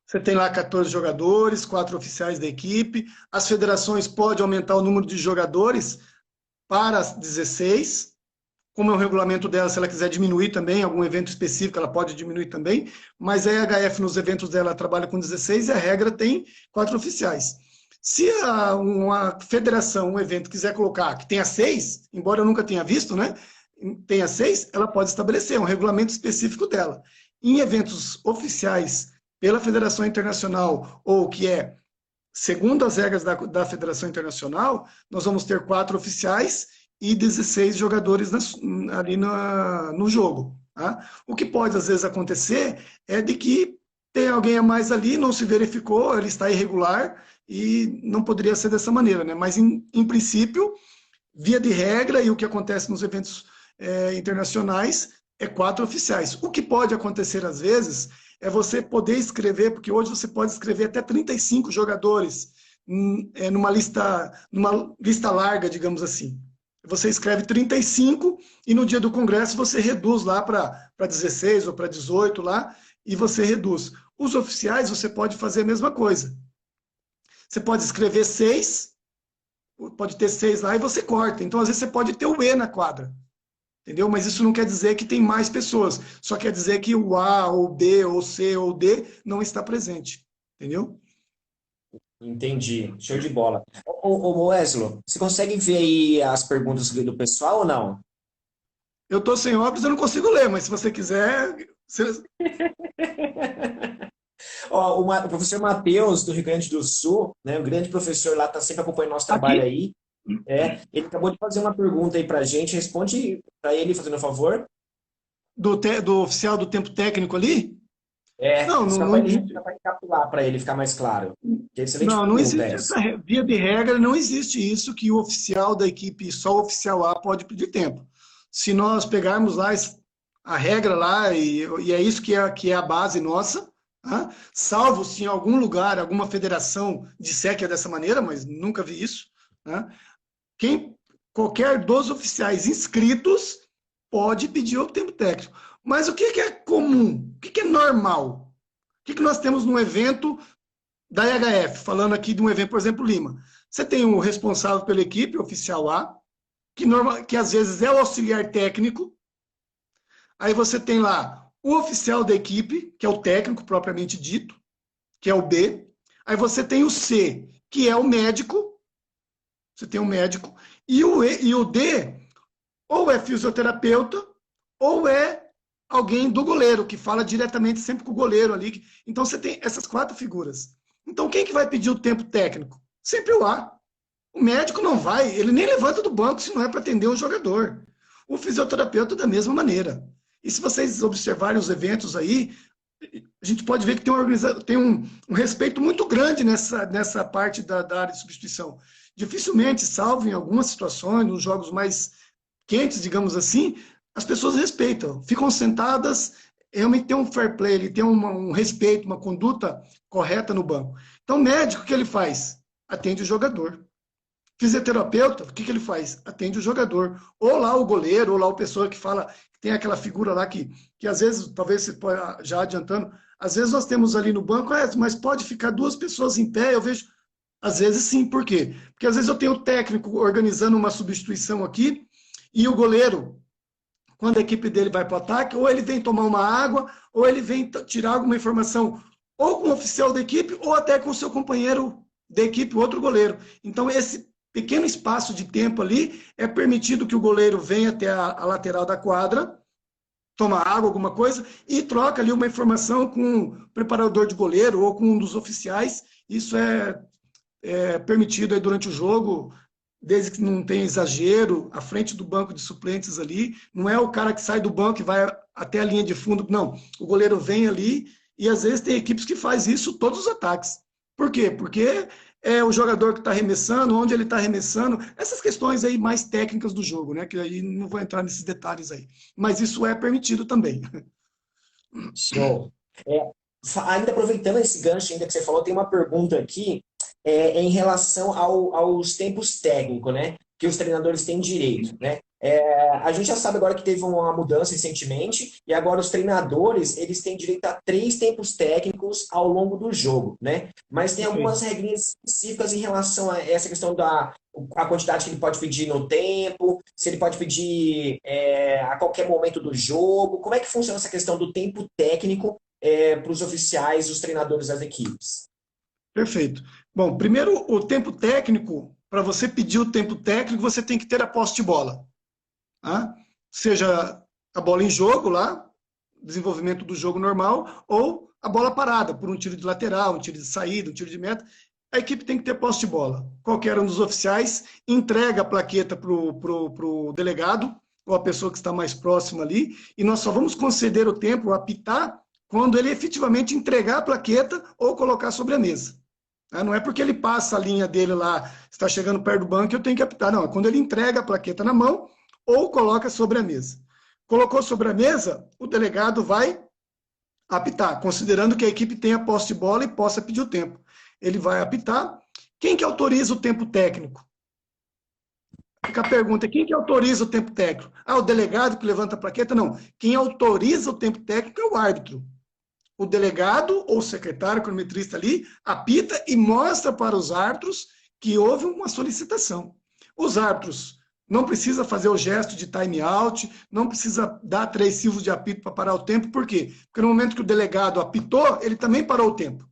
Você tem lá 14 jogadores, 4 oficiais da equipe. As federações podem aumentar o número de jogadores para 16. Como é o regulamento dela, se ela quiser diminuir também, algum evento específico, ela pode diminuir também. Mas a EHF, nos eventos dela, trabalha com 16 e a regra tem 4 oficiais. Se uma federação, um evento, quiser colocar que tenha 6, embora eu nunca tenha visto, né? tenha 6, ela pode estabelecer um regulamento específico dela. Em eventos oficiais pela Federação Internacional, ou que é segundo as regras da Federação Internacional, nós vamos ter 4 oficiais e 16 jogadores ali no jogo. Tá? O que pode, às vezes, acontecer é de que tem alguém a mais ali, não se verificou, ele está irregular e não poderia ser dessa maneira. Né? Mas, em princípio, via de regra, e o que acontece nos eventos internacionais, é 4 oficiais. O que pode acontecer, às vezes, é você poder escrever, porque hoje você pode escrever até 35 jogadores numa lista larga, digamos assim. Você escreve 35 e no dia do congresso você reduz lá para 16 ou para 18 lá, e você reduz. Os oficiais, você pode fazer a mesma coisa. Você pode escrever 6, pode ter 6 lá e você corta. Então, às vezes, você pode ter o E na quadra. Entendeu? Mas isso não quer dizer que tem mais pessoas. Só quer dizer que o A, ou B, ou C, ou D não está presente. Entendeu? Entendi. Show de bola. Ô Wesley, você consegue ver aí as perguntas do pessoal ou não? Eu estou sem óculos, eu não consigo ler, mas se você quiser... Ó, o professor Matheus, do Rio Grande do Sul, né, o grande professor lá, está sempre acompanhando nosso trabalho Aqui, aí. Ele acabou de fazer uma pergunta aí para a gente. Responde para ele, fazendo um favor. do oficial do tempo técnico ali? Não, Isso não, é não, para ele recapitular, para ele ficar mais claro. Que é excelente não pergunta existe essa. essa via de regra, não existe isso que o oficial da equipe, só o oficial A pode pedir tempo. Se nós pegarmos lá a regra lá, e é isso que é a base nossa, tá? Salvo se em algum lugar, alguma federação disser que é dessa maneira, mas nunca vi isso, tá? Qualquer dos oficiais inscritos pode pedir o tempo técnico. Mas o que é comum? O que é normal? O que nós temos num evento da IHF, falando aqui de um evento, por exemplo, Lima? Você tem o responsável pela equipe, o oficial A, que às vezes é o auxiliar técnico. Aí você tem lá o oficial da equipe, que é o técnico propriamente dito, que é o B. Aí você tem o C, que é o médico. Você tem o médico. E o D, ou é fisioterapeuta, ou é alguém do goleiro, que fala diretamente sempre com o goleiro ali. Então você tem essas 4 figuras. Então quem que vai pedir o tempo técnico? Sempre o A. O médico não vai, ele nem levanta do banco se não é para atender um jogador. O fisioterapeuta da mesma maneira. E se vocês observarem os eventos aí, a gente pode ver que tem um respeito muito grande nessa parte da área de substituição. Dificilmente, salvo em algumas situações, nos jogos mais quentes, digamos assim, as pessoas respeitam, ficam sentadas, realmente tem um fair play, ele tem um respeito, uma conduta correta no banco. Então, o médico, o que ele faz? Atende o jogador. Fisioterapeuta, o que ele faz? Atende o jogador. Ou lá o goleiro, ou lá o pessoa que fala, que tem aquela figura lá que às vezes, talvez você pode, já adiantando, às vezes nós temos ali no banco, mas pode ficar 2 pessoas em pé, eu vejo, às vezes sim, por quê? Porque às vezes eu tenho o técnico organizando uma substituição aqui, e o goleiro, quando a equipe dele vai para o ataque, ou ele vem tomar uma água, ou ele vem tirar alguma informação, ou com o oficial da equipe, ou até com o seu companheiro da equipe, outro goleiro. Então, esse pequeno espaço de tempo ali é permitido que o goleiro venha até a lateral da quadra, toma água, alguma coisa, e troca ali uma informação com o preparador de goleiro ou com um dos oficiais. Isso é permitido aí durante o jogo, desde que não tenha exagero, à frente do banco de suplentes ali. Não é o cara que sai do banco e vai até a linha de fundo, não. O goleiro vem ali e às vezes tem equipes que faz isso todos os ataques. Por quê? Porque é o jogador que está arremessando, onde ele está arremessando, essas questões aí mais técnicas do jogo, né? Que aí não vou entrar nesses detalhes aí. Mas isso é permitido também. Show. Ainda aproveitando esse gancho ainda que você falou, tem uma pergunta aqui em relação aos tempos técnicos, né? Que os treinadores têm direito, né? A gente já sabe agora que teve uma mudança recentemente e agora os treinadores eles têm direito a 3 tempos técnicos ao longo do jogo, né? Mas tem algumas regrinhas específicas em relação a essa questão da a quantidade que ele pode pedir no tempo, se ele pode pedir a qualquer momento do jogo. Como é que funciona essa questão do tempo técnico para os oficiais, os treinadores das equipes? Perfeito. Bom, primeiro, o tempo técnico, para você pedir o tempo técnico, você tem que ter a posse de bola. Tá? seja a bola em jogo lá, desenvolvimento do jogo normal, ou a bola parada, por um tiro de lateral, um tiro de saída, um tiro de meta. A equipe tem que ter posse de bola. Qualquer um dos oficiais entrega a plaqueta para o delegado, ou a pessoa que está mais próxima ali, e nós só vamos conceder o tempo, apitar, quando ele efetivamente entregar a plaqueta ou colocar sobre a mesa. Não é porque ele passa a linha dele lá, está chegando perto do banco, que eu tenho que apitar. Não, é quando ele entrega a plaqueta na mão ou coloca sobre a mesa. Colocou sobre a mesa, o delegado vai apitar, considerando que a equipe tenha posse de bola e possa pedir o tempo. Ele vai apitar. Quem que autoriza o tempo técnico? Fica a pergunta, quem que autoriza o tempo técnico? O delegado que levanta a plaqueta? Não. Quem autoriza o tempo técnico é o árbitro. O delegado ou o secretário cronometrista ali apita e mostra para os árbitros que houve uma solicitação. Os árbitros não precisam fazer o gesto de time out, não precisa dar 3 silvos de apito para parar o tempo. Por quê? Porque no momento que o delegado apitou, ele também parou o tempo.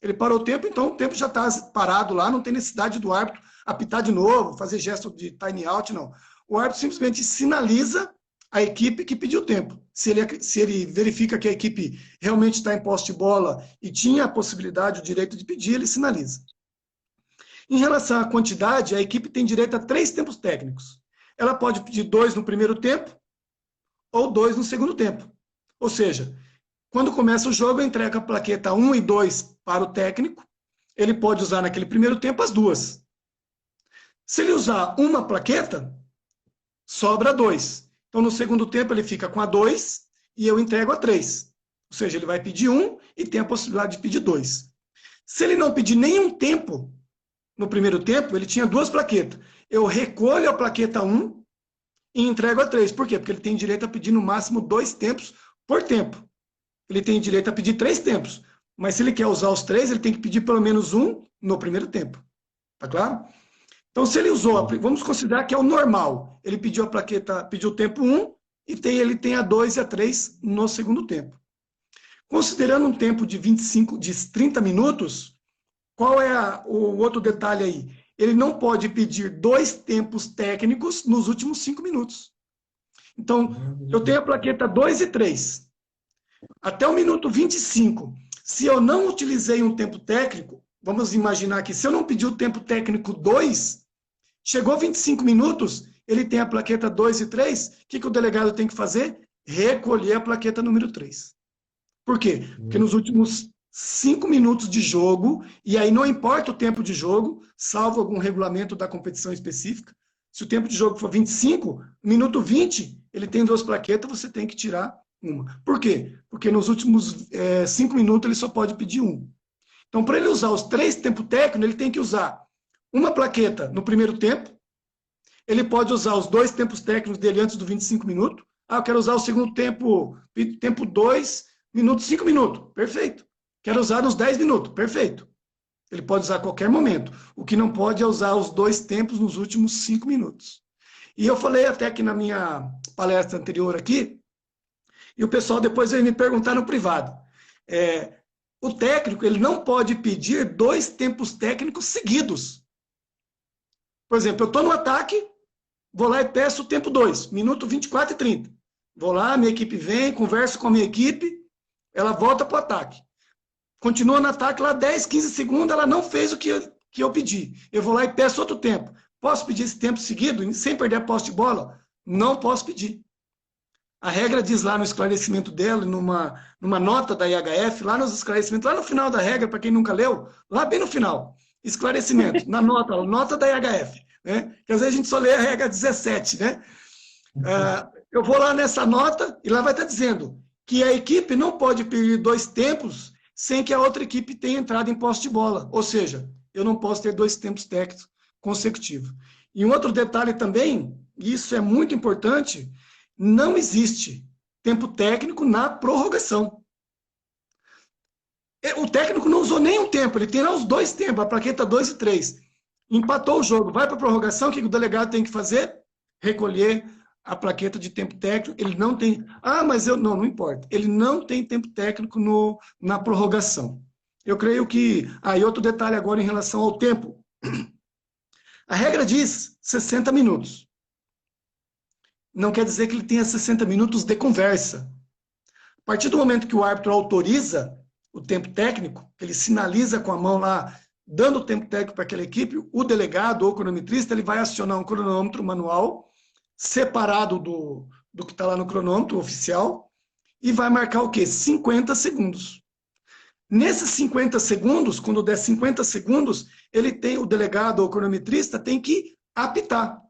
Ele parou o tempo, então o tempo já está parado lá, não tem necessidade do árbitro apitar de novo, fazer gesto de time out, não. O árbitro simplesmente sinaliza a equipe que pediu tempo. Se ele verifica que a equipe realmente está em posse de bola e tinha a possibilidade, o direito de pedir, ele sinaliza. Em relação à quantidade, a equipe tem direito a 3 tempos técnicos. Ela pode pedir 2 no primeiro tempo ou 2 no segundo tempo. Ou seja, quando começa o jogo, entrega a plaqueta 1 e 2 para o técnico. Ele pode usar naquele primeiro tempo as 2. Se ele usar uma plaqueta, sobra 2. Então, no segundo tempo, ele fica com a 2 e eu entrego a 3. Ou seja, ele vai pedir 1 e tem a possibilidade de pedir 2. Se ele não pedir nenhum tempo no primeiro tempo, ele tinha 2 plaquetas. Eu recolho a plaqueta 1 e entrego a 3. Por quê? Porque ele tem direito a pedir no máximo 2 tempos por tempo. Ele tem direito a pedir 3 tempos. Mas se ele quer usar os 3, ele tem que pedir pelo menos 1 no primeiro tempo. Tá claro? Então, se ele usou, vamos considerar que é o normal. Ele pediu a plaqueta, pediu o tempo 1 e ele tem a 2 e a 3 no segundo tempo. Considerando um tempo de 30 minutos, qual é o outro detalhe aí? Ele não pode pedir 2 tempos técnicos nos últimos 5 minutos. Então, eu tenho a plaqueta 2 e 3. Até o minuto 25, se eu não utilizei um tempo técnico, vamos imaginar que se eu não pedir o tempo técnico 2, chegou 25 minutos, ele tem a plaqueta 2 e 3, o que o delegado tem que fazer? Recolher a plaqueta número 3. Por quê? Porque nos últimos 5 minutos de jogo, e aí não importa o tempo de jogo, salvo algum regulamento da competição específica, se o tempo de jogo for 25, minuto 20, ele tem 2 plaquetas, você tem que tirar uma. Por quê? Porque nos últimos 5 minutos ele só pode pedir 1. Então, para ele usar os 3 tempos técnicos, ele tem que usar uma plaqueta no primeiro tempo, ele pode usar os 2 tempos técnicos dele antes do 25 minutos. Eu quero usar o segundo tempo, tempo 2, minuto 5 minutos. Perfeito. Quero usar nos 10 minutos. Perfeito. Ele pode usar a qualquer momento. O que não pode é usar os 2 tempos nos últimos 5 minutos. E eu falei até aqui na minha palestra anterior aqui, e o pessoal depois veio me perguntar no privado. O técnico, ele não pode pedir 2 tempos técnicos seguidos. Por exemplo, eu estou no ataque, vou lá e peço o tempo 2, minuto 24 e 30. Vou lá, minha equipe vem, converso com a minha equipe, ela volta para o ataque. Continua no ataque lá 10, 15 segundos, ela não fez o que eu pedi. Eu vou lá e peço outro tempo. Posso pedir esse tempo seguido, sem perder a posse de bola? Não posso pedir. A regra diz lá no esclarecimento dela, numa nota da IHF, lá nos esclarecimentos, lá no final da regra, para quem nunca leu, lá bem no final, esclarecimento, na nota da IHF, né? Que às vezes a gente só lê a regra 17, né? Eu vou lá nessa nota e lá vai estar dizendo que a equipe não pode pedir 2 tempos sem que a outra equipe tenha entrado em posse de bola. Ou seja, eu não posso ter 2 tempos técnicos consecutivos. E um outro detalhe também, e isso é muito importante, não existe tempo técnico na prorrogação. O técnico não usou nenhum tempo, ele tem lá os 2 tempos, a plaqueta 2 e 3. Empatou o jogo, vai para a prorrogação, o que o delegado tem que fazer? Recolher a plaqueta de tempo técnico. Ele não tem... mas não importa. Ele não tem tempo técnico na prorrogação. Eu creio que... e outro detalhe agora em relação ao tempo. A regra diz 60 minutos. não quer dizer que ele tenha 60 minutos de conversa. A partir do momento que o árbitro autoriza o tempo técnico, que ele sinaliza com a mão lá, dando o tempo técnico para aquela equipe, o delegado ou o cronometrista, ele vai acionar um cronômetro manual, separado do que está lá no cronômetro oficial, e vai marcar o quê? 50 segundos. Nesses 50 segundos, quando der 50 segundos, o delegado ou o cronometrista tem que apitar.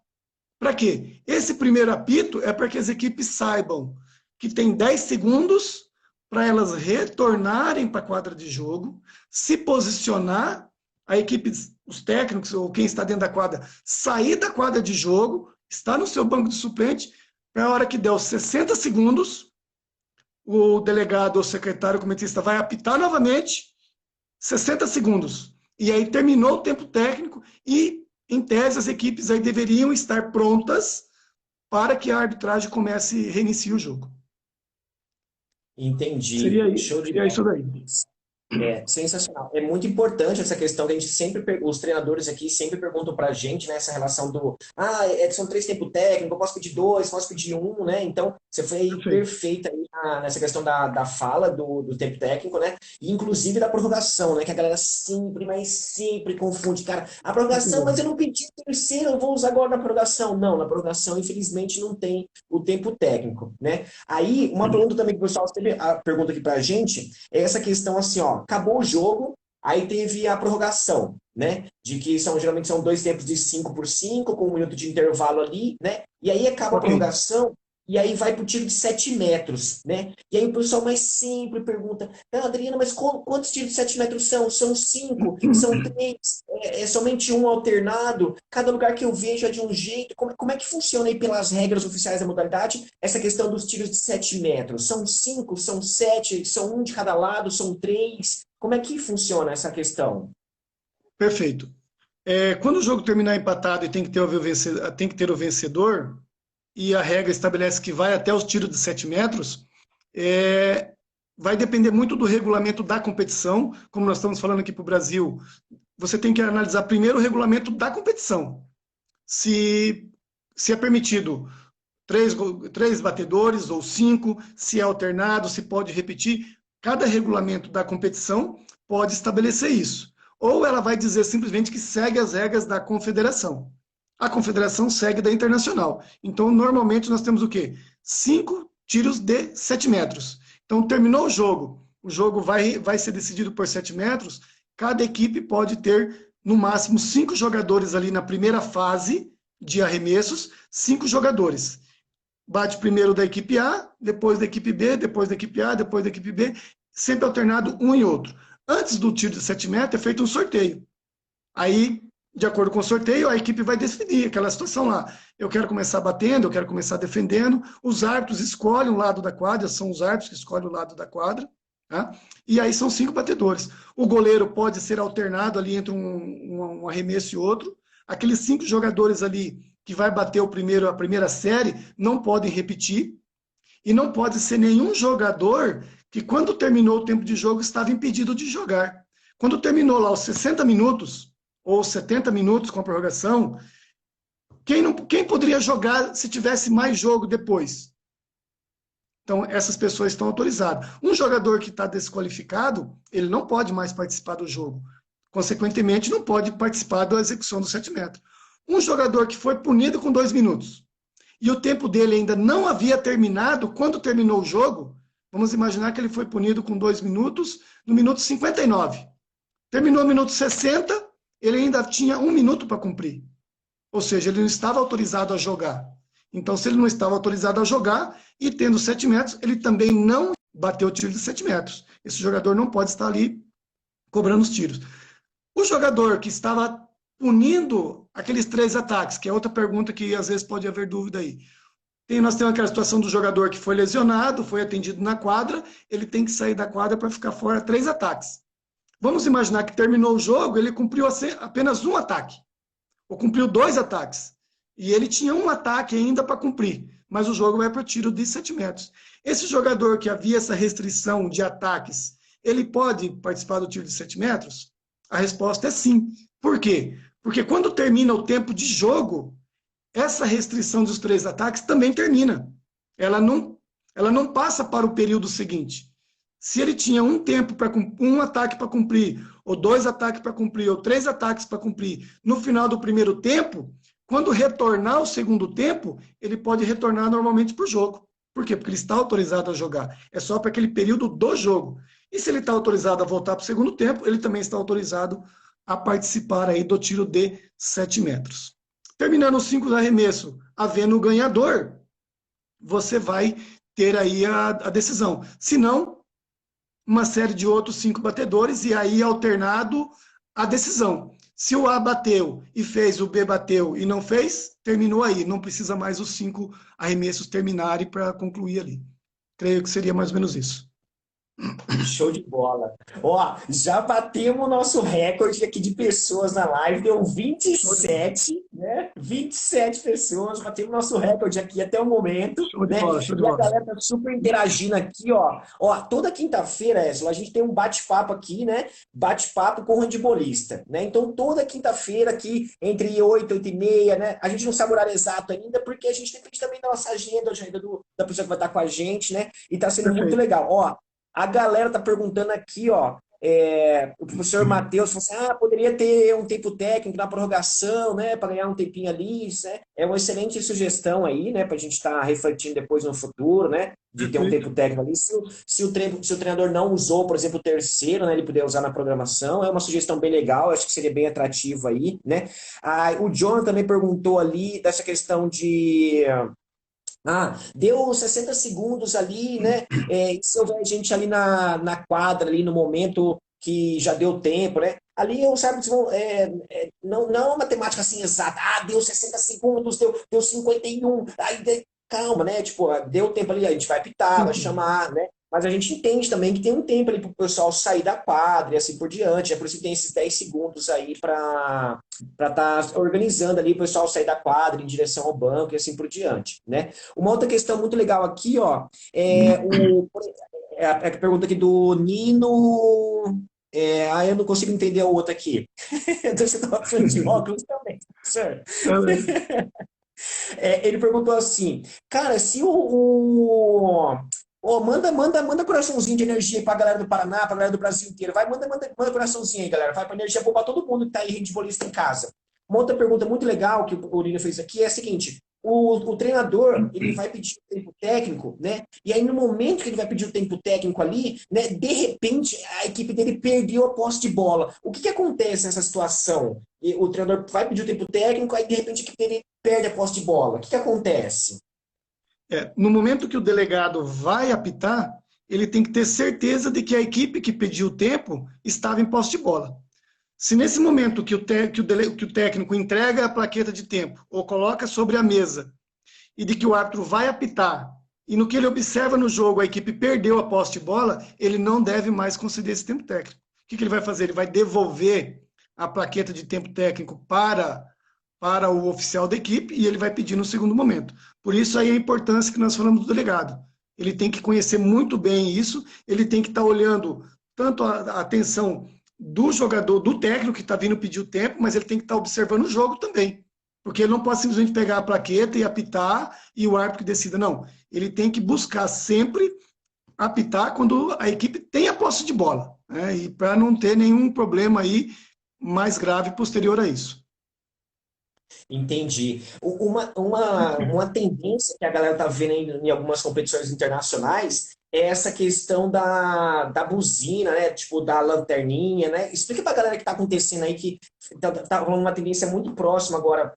Para quê? Esse primeiro apito é para que as equipes saibam que tem 10 segundos para elas retornarem para a quadra de jogo, se posicionar, a equipe, os técnicos ou quem está dentro da quadra, sair da quadra de jogo, estar no seu banco de suplente, para a hora que der os 60 segundos, o delegado ou secretário comitista vai apitar novamente, 60 segundos. E aí terminou o tempo técnico e, em tese, as equipes aí deveriam estar prontas para que a arbitragem comece e reinicie o jogo. Entendi. Show de Seria isso daí. É sensacional. É muito importante essa questão que a gente sempre, os treinadores aqui sempre perguntam pra gente, né, essa relação do, são 3 tempos técnicos, eu posso pedir 2, posso pedir 1, né? Então, você foi perfeita aí nessa questão da fala do tempo técnico, né? E, inclusive da prorrogação, né? Que a galera sempre, mas sempre confunde. Cara, a prorrogação, mas eu não pedi o terceiro, eu vou usar agora na prorrogação. Não, na prorrogação, infelizmente, não tem o tempo técnico, né? Aí, uma pergunta também que o pessoal sempre pergunta aqui pra gente, é essa questão assim, ó, acabou o jogo, aí teve a prorrogação, né? De que geralmente são 2 tempos de 5 por 5, com 1 minuto de intervalo ali, né? E aí acaba a prorrogação, e aí vai pro tiro de 7 metros, né? E aí o pessoal mais sempre pergunta, Adriana, mas quantos tiros de 7 metros são? São 5? São 3? É somente um alternado? Cada lugar que eu vejo é de um jeito? Como é que funciona aí pelas regras oficiais da modalidade essa questão dos tiros de 7 metros? São 5? São 7? São um de cada lado? São 3? Como é que funciona essa questão? Perfeito. Quando o jogo terminar empatado e tem que ter o vencedor, e a regra estabelece que vai até os tiros de 7 metros, vai depender muito do regulamento da competição. Como nós estamos falando aqui para o Brasil, você tem que analisar primeiro o regulamento da competição. Se é permitido 3 batedores ou 5, se é alternado, se pode repetir. Cada regulamento da competição pode estabelecer isso. Ou ela vai dizer simplesmente que segue as regras da confederação. A confederação segue da internacional. Então, normalmente, nós temos o quê? 5 tiros de 7 metros. Então, terminou o jogo vai ser decidido por 7 metros, cada equipe pode ter, no máximo, 5 jogadores ali na primeira fase de arremessos, 5 jogadores. Bate primeiro da equipe A, depois da equipe B, depois da equipe A, depois da equipe B, sempre alternado um e outro. Antes do tiro de 7 metros, é feito um sorteio. Aí, de acordo com o sorteio, a equipe vai definir aquela situação lá. Eu quero começar batendo, eu quero começar defendendo. Os árbitros escolhem o lado da quadra, são os árbitros que escolhem o lado da quadra. Tá? E aí são 5 batedores. O goleiro pode ser alternado ali entre um arremesso e outro. Aqueles 5 jogadores ali que vai bater a primeira série não podem repetir. E não pode ser nenhum jogador que, quando terminou o tempo de jogo, estava impedido de jogar. Quando terminou lá os 60 minutos, ou 70 minutos com a prorrogação, quem poderia jogar se tivesse mais jogo depois? Então, essas pessoas estão autorizadas. Um jogador que está desqualificado, ele não pode mais participar do jogo. Consequentemente, não pode participar da execução dos 7 metros. Um jogador que foi punido com 2 minutos, e o tempo dele ainda não havia terminado, quando terminou o jogo, vamos imaginar que ele foi punido com 2 minutos, no minuto 59. Terminou no minuto 60, ele ainda tinha 1 minuto para cumprir. Ou seja, ele não estava autorizado a jogar. Então, se ele não estava autorizado a jogar, e tendo 7 metros, ele também não bateu o tiro de 7 metros. Esse jogador não pode estar ali cobrando os tiros. O jogador que estava punindo aqueles 3 ataques, que é outra pergunta que às vezes pode haver dúvida aí. Nós temos aquela situação do jogador que foi lesionado, foi atendido na quadra, ele tem que sair da quadra para ficar fora 3 ataques. Vamos imaginar que terminou o jogo, ele cumpriu apenas 1 ataque, ou cumpriu 2 ataques, e ele tinha 1 ataque ainda para cumprir, mas o jogo vai para o tiro de 7 metros. Esse jogador que havia essa restrição de ataques, ele pode participar do tiro de 7 metros? A resposta é sim. Por quê? Porque quando termina o tempo de jogo, essa restrição dos 3 ataques também termina. Ela não passa para o período seguinte. Se ele tinha um ataque para cumprir, ou 2 ataques para cumprir, ou 3 ataques para cumprir no final do primeiro tempo, quando retornar ao segundo tempo, ele pode retornar normalmente para o jogo. Por quê? Porque ele está autorizado a jogar. É só para aquele período do jogo. E se ele está autorizado a voltar para o segundo tempo, ele também está autorizado a participar aí do tiro de 7 metros. Terminando os 5 arremessos, havendo o ganhador, você vai ter aí a decisão. Se não, uma série de outros 5 batedores e aí alternado a decisão. Se o A bateu e fez, o B bateu e não fez, terminou aí. Não precisa mais os 5 arremessos terminarem para concluir ali. Creio que seria mais ou menos isso. Show de bola. Ó, já batemos o nosso recorde aqui de pessoas na live, deu 27, né? 27 pessoas, batemos o nosso recorde aqui até o momento, Show de né? bola, show de E a bola. galera tá super interagindo aqui, ó. Ó, toda quinta-feira, Esla, a gente tem um bate-papo aqui, né? Bate-papo com o handbolista, né? Então, toda quinta-feira aqui, entre 8 e 8 e meia, né? A gente não sabe o horário exato ainda, porque a gente depende também da nossa agenda, a agenda da pessoa que vai estar com a gente, né? E tá sendo muito Perfeito. legal. Ó, a galera tá perguntando aqui, ó, o professor Matheus falou assim, poderia ter um tempo técnico na prorrogação, né, para ganhar um tempinho ali, né? É uma excelente sugestão aí, né, para a gente estar refletindo depois no futuro, né, de ter um Perfeito. tempo técnico ali. Se o treinador não usou, por exemplo, o terceiro, né, ele puder usar na programação, é uma sugestão bem legal, acho que seria bem atrativo aí, né. O John também perguntou ali dessa questão de... deu 60 segundos ali, né? E se houver gente ali na quadra, ali no momento que já deu tempo, né? Ali os árbitros vão. Não é uma matemática assim exata. Deu 60 segundos, deu 51. Calma, né? Tipo, deu tempo ali, a gente vai pitar, vai Sim. chamar, né? Mas a gente entende também que tem um tempo ali para o pessoal sair da quadra e assim por diante. É por isso que tem esses 10 segundos aí para estar organizando ali o pessoal sair da quadra em direção ao banco e assim por diante, né? Uma outra questão muito legal aqui, ó, a pergunta aqui do Nino. Eu não consigo entender a outra aqui. Então você estava falando de óculos também, certo? Ele perguntou assim, cara, se manda coraçãozinho de energia pra galera do Paraná, pra galera do Brasil inteiro. Vai, manda coraçãozinho aí, galera. Vai pra energia boa pra todo mundo que tá aí handbolista em casa. Uma outra pergunta muito legal que o Lino fez aqui é a seguinte: o treinador, ele vai pedir o tempo técnico, né? E aí, no momento que ele vai pedir o tempo técnico ali, né? De repente, a equipe dele perdeu a posse de bola. O que acontece nessa situação? O treinador vai pedir o tempo técnico, aí de repente a equipe dele perde a posse de bola. O que acontece? No momento que o delegado vai apitar, ele tem que ter certeza de que a equipe que pediu o tempo estava em posse de bola. Se nesse momento que o técnico entrega a plaqueta de tempo ou coloca sobre a mesa e de que o árbitro vai apitar e no que ele observa no jogo a equipe perdeu a posse de bola, ele não deve mais conceder esse tempo técnico. O que ele vai fazer? Ele vai devolver a plaqueta de tempo técnico para o oficial da equipe e ele vai pedir no segundo momento. Por isso aí a importância que nós falamos do delegado. Ele tem que conhecer muito bem isso, ele tem que estar olhando tanto a atenção do jogador, do técnico que está vindo pedir o tempo, mas ele tem que estar observando o jogo também. Porque ele não pode simplesmente pegar a plaqueta e apitar e o árbitro que decida. Não, ele tem que buscar sempre apitar quando a equipe tem a posse de bola, né? E para não ter nenhum problema aí mais grave posterior a isso. Entendi. Uma tendência que a galera tá vendo em algumas competições internacionais é essa questão da buzina, né? Tipo, da lanterninha, né? Explica pra galera o que tá acontecendo aí, que tá rolando uma tendência muito próxima agora.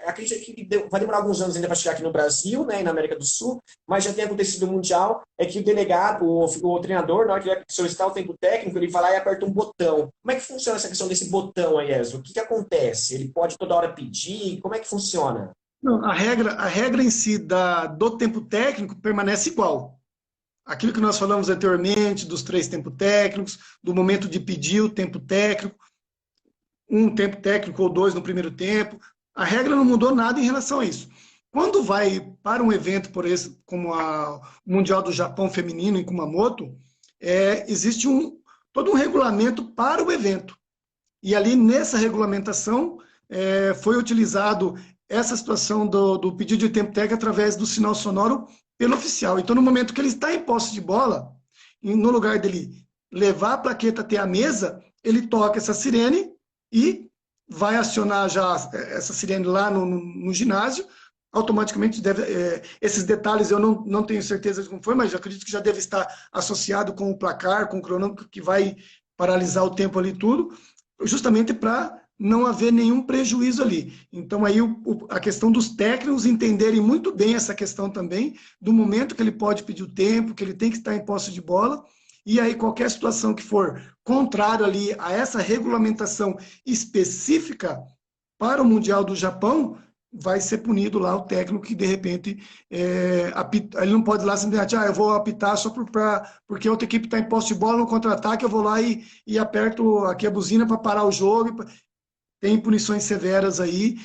Acredito que vai demorar alguns anos ainda para chegar aqui no Brasil, né? E na América do Sul, mas já tem acontecido no Mundial, é que o delegado, o treinador, na hora que ele vai solicitar o tempo técnico, ele vai lá e aperta um botão. Como é que funciona essa questão desse botão aí, Ezra? O que acontece? Ele pode toda hora pedir? Como é que funciona? Não, a regra em si do tempo técnico permanece igual. Aquilo que nós falamos anteriormente, dos 3 tempos técnicos, do momento de pedir o tempo técnico, um tempo técnico ou 2 no primeiro tempo, a regra não mudou nada em relação a isso. Quando vai para um evento como o Mundial do Japão Feminino em Kumamoto, existe todo um regulamento para o evento. E ali nessa regulamentação foi utilizado essa situação do pedido de tempo técnico através do sinal sonoro pelo oficial. Então, no momento que ele está em posse de bola, no lugar dele levar a plaqueta até a mesa, ele toca essa sirene e vai acionar já essa sirene lá no ginásio, automaticamente esses detalhes eu não tenho certeza de como foi, mas eu acredito que já deve estar associado com o placar, com o cronômetro, que vai paralisar o tempo ali tudo, justamente para não haver nenhum prejuízo ali. Então, aí a questão dos técnicos entenderem muito bem essa questão também, do momento que ele pode pedir o tempo, que ele tem que estar em posse de bola, e aí qualquer situação que for contrário ali a essa regulamentação específica para o Mundial do Japão, vai ser punido lá o técnico que, de repente, ele não pode ir lá simplesmente, eu vou apitar só porque a outra equipe está em posse de bola no contra-ataque, eu vou lá e aperto aqui a buzina para parar o jogo. Tem punições severas aí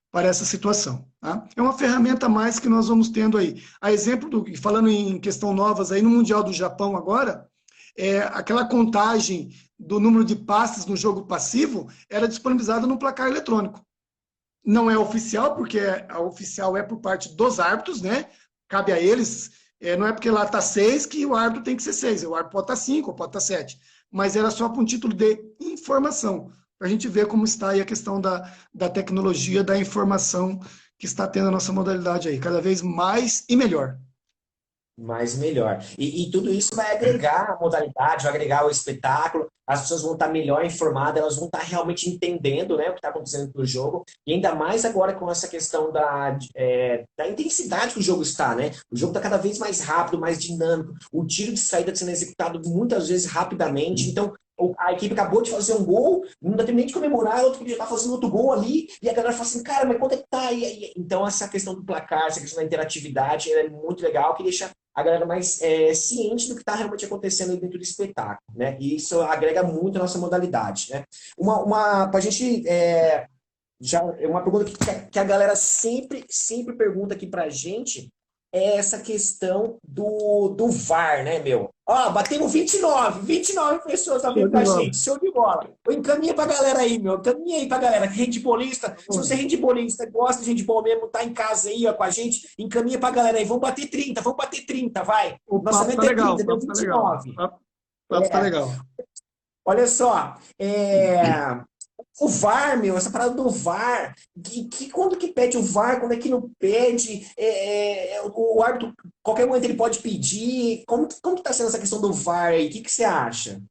para essa situação. Tá? É uma ferramenta a mais que nós vamos tendo aí. A exemplo, falando em questão novas, aí no Mundial do Japão agora, aquela contagem do número de passes no jogo passivo era disponibilizada no placar eletrônico. Não é oficial, porque a oficial é por parte dos árbitros, né? Cabe a eles, não é porque lá está 6 que o árbitro tem que ser 6, o árbitro pode estar 5, pode estar 7, mas era só para um título de informação, para a gente ver como está aí a questão da tecnologia, da informação que está tendo a nossa modalidade aí, cada vez mais e melhor. Mais melhor. E tudo isso vai agregar a modalidade, vai agregar o espetáculo, as pessoas vão estar melhor informadas, elas vão estar realmente entendendo, né, o que está acontecendo no jogo, e ainda mais agora com essa questão da intensidade que o jogo está, né? O jogo está cada vez mais rápido, mais dinâmico, o tiro de saída sendo executado muitas vezes rapidamente, então a equipe acabou de fazer um gol, não dá tempo nem de comemorar, a outra equipe já está fazendo outro gol ali, e a galera fala assim, cara, mas quanto é que tá? Então essa questão do placar, essa questão da interatividade, é muito legal, que deixa a galera mais ciente do que está realmente acontecendo aí dentro do espetáculo, né? E isso agrega muito a nossa modalidade, né? Para a gente, uma pergunta que a galera sempre pergunta aqui para a gente é essa questão do VAR, né, meu? Ó, batemos 29 pessoas tá vendo com a gente, show de bola. Encaminha pra galera aí, meu, encaminha aí pra galera, handbolista, se você é handbolista, gosta de handball mesmo, tá em casa aí, ó, com a gente, encaminha pra galera aí, vamos bater 30, vai. O Nossa papo meta tá é legal, 30, deu 29. o papo tá legal. Olha só, o VAR, meu, essa parada do VAR, quando que pede o VAR, quando é que não pede, o árbitro, qualquer momento ele pode pedir, como que tá sendo essa questão do VAR aí, o que você acha?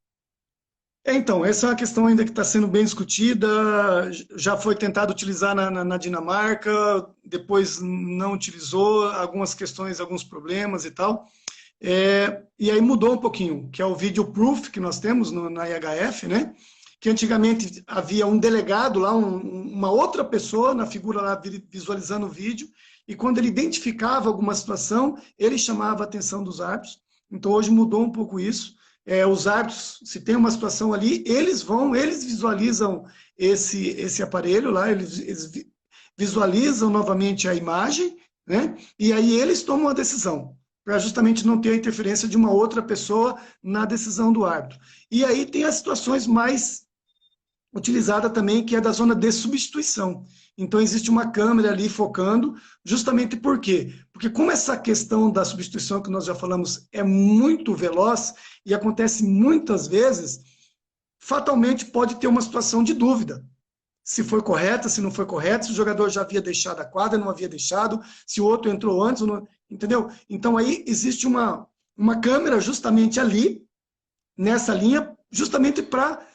Então, essa é uma questão ainda que está sendo bem discutida, já foi tentado utilizar na Dinamarca, depois não utilizou, algumas questões, alguns problemas e tal, e aí mudou um pouquinho, que é o video proof que nós temos na IHF, né? Que antigamente havia um delegado lá, uma outra pessoa na figura lá visualizando o vídeo, e quando ele identificava alguma situação, ele chamava a atenção dos árbitros. Então hoje mudou um pouco isso. Os árbitros, se tem uma situação ali, eles visualizam esse aparelho lá, eles visualizam novamente a imagem, né? E aí eles tomam a decisão, para justamente não ter a interferência de uma outra pessoa na decisão do árbitro. E aí tem as situações mais utilizada também, que é da zona de substituição. Então, existe uma câmera ali focando, justamente por quê? Porque como essa questão da substituição que nós já falamos é muito veloz e acontece muitas vezes, fatalmente pode ter uma situação de dúvida. Se foi correta, se não foi correta, se o jogador já havia deixado a quadra, não havia deixado, se o outro entrou antes, não, entendeu? Então, aí existe uma câmera justamente ali, nessa linha, justamente para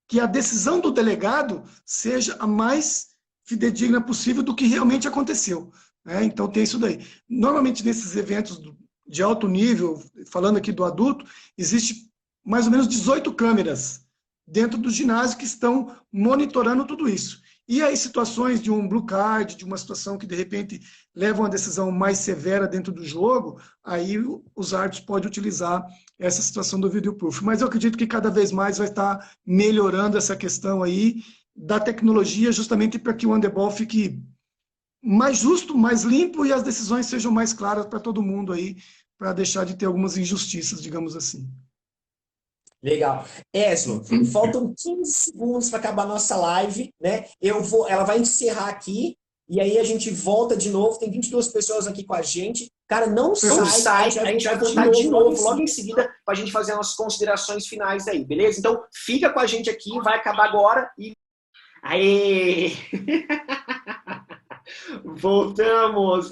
que a decisão do delegado seja a mais fidedigna possível do que realmente aconteceu. Né? Então tem isso daí. Normalmente nesses eventos de alto nível, falando aqui do adulto, existe mais ou menos 18 câmeras dentro do ginásio que estão monitorando tudo isso. E aí situações de um blue card, de uma situação que de repente leva a uma decisão mais severa dentro do jogo, aí os árbitros podem utilizar essa situação do video proof. Mas eu acredito que cada vez mais vai estar melhorando essa questão aí da tecnologia, justamente para que o handebol fique mais justo, mais limpo e as decisões sejam mais claras para todo mundo aí, para deixar de ter algumas injustiças, digamos assim. Legal. Eslo, faltam 15 segundos para acabar a nossa live, né? Ela vai encerrar aqui e aí a gente volta de novo. Tem 22 pessoas aqui com a gente. Cara, não sai, a gente vai voltar de novo logo em seguida para a gente fazer as nossas considerações finais aí, beleza? Então, fica com a gente aqui, vai acabar agora e... Aê! Voltamos!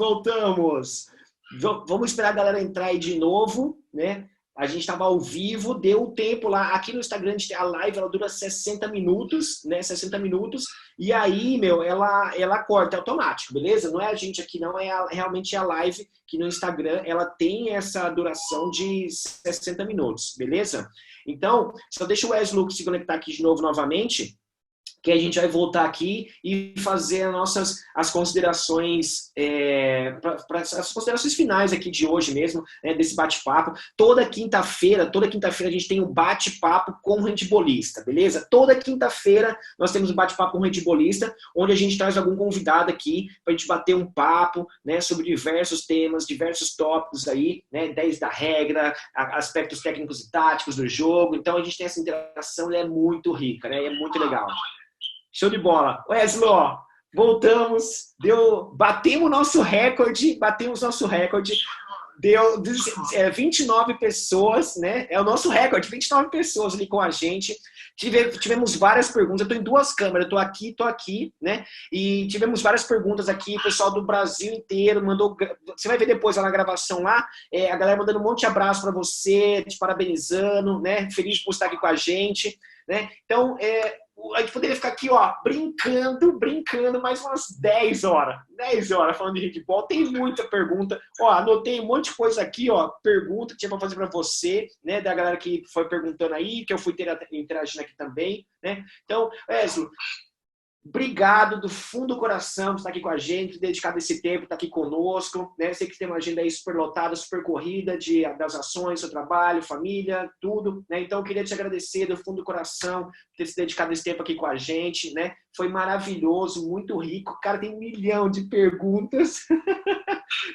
Vamos esperar a galera entrar aí de novo, né? A gente estava ao vivo, deu o tempo lá. Aqui no Instagram a live ela dura 60 minutos, né? 60 minutos. E aí, ela corta, é automático, beleza? Não é a gente aqui, não, realmente a live que no Instagram ela tem essa duração de 60 minutos, beleza? Então, só deixa o Wesley se conectar aqui de novo novamente, que a gente vai voltar aqui e fazer as considerações, as considerações finais aqui de hoje mesmo, né, desse bate-papo. Toda quinta-feira a gente tem um bate-papo com o handbolista, beleza? Toda quinta-feira nós temos um bate-papo com o handbolista, onde a gente traz algum convidado aqui para a gente bater um papo, né, sobre diversos temas, diversos tópicos aí, né, 10 da regra, aspectos técnicos e táticos do jogo. Então a gente tem essa interação, é muito rica, né? É muito legal. Show de bola. Wesley, ó, voltamos, batemos nosso recorde, deu 29 pessoas, né? É o nosso recorde, 29 pessoas ali com a gente. Tivemos várias perguntas, eu estou em duas câmeras, estou aqui, né? E tivemos várias perguntas aqui, o pessoal do Brasil inteiro mandou. Você vai ver depois lá na gravação lá, a galera mandando um monte de abraço para você, te parabenizando, né? Feliz por estar aqui com a gente, né? Então, a gente poderia ficar aqui, ó, brincando mais umas 10 horas. 10 horas falando de handball. Tem muita pergunta. Ó, anotei um monte de coisa aqui, ó. Pergunta que tinha para fazer para você, né? Da galera que foi perguntando aí, que eu fui interagindo aqui também, né? Então, Wesley, obrigado do fundo do coração por estar aqui com a gente, dedicado esse tempo, estar aqui conosco, né? Sei que tem uma agenda aí super lotada, super corrida das ações, seu trabalho, família, tudo, né? Então eu queria te agradecer do fundo do coração por ter se dedicado esse tempo aqui com a gente, né? Foi maravilhoso, muito rico. Cara, tem 1 milhão de perguntas.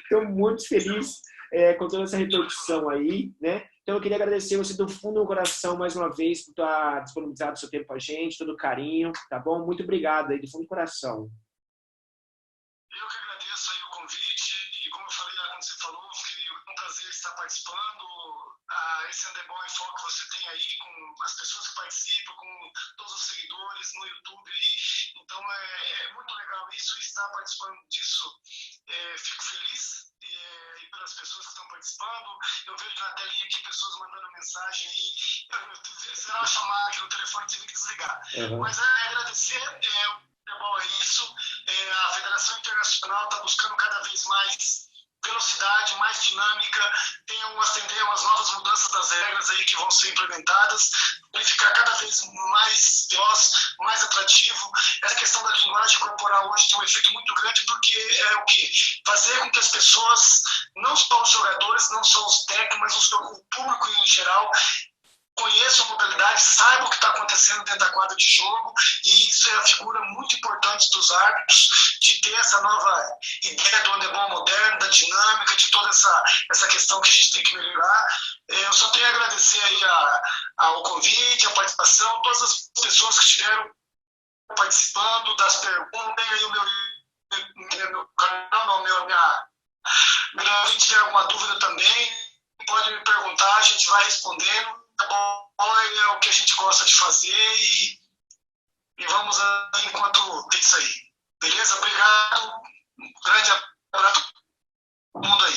Estou muito feliz com toda essa repercussão aí, né? Então eu queria agradecer você do fundo do coração mais uma vez por estar disponibilizado o seu tempo com a gente, todo o carinho, tá bom? Muito obrigado aí, do fundo do coração. Eu que agradeço aí o convite e como eu falei lá quando você falou, foi um prazer estar participando. Esse Handebol em Foco que você tem aí com as pessoas que participam, com todos os seguidores no YouTube aí. Então é muito legal isso, estar participando disso. Fico feliz. E pelas pessoas que estão participando, eu vejo na telinha aqui pessoas mandando mensagem aí, se ela chamar aqui no telefone, tive que desligar. Uhum. Mas agradecer, o futebol é isso, a Federação Internacional está buscando cada vez mais velocidade, mais dinâmica, tem umas novas mudanças das regras aí que vão ser implementadas, para ficar cada vez mais veloz, mais atrativo. Essa questão da linguagem corporal hoje tem um efeito muito grande, porque é o quê? Fazer com que as pessoas, não só os jogadores, não só os técnicos, mas o público em geral, conheçam a modalidade, saibam o que está acontecendo dentro da quadra de jogo, e isso é a figura muito importante dos árbitros, de ter essa nova ideia do handebol moderno, da dinâmica, de toda essa questão que a gente tem que melhorar. Eu só tenho a agradecer aí ao convite, a participação, todas as pessoas que estiveram participando das perguntas, tem aí o meu canal, se tiver alguma dúvida também, pode me perguntar, a gente vai respondendo. Tá bom, é o que a gente gosta de fazer e vamos aí enquanto tem isso aí. Beleza? Obrigado. Um grande abraço a todo mundo aí.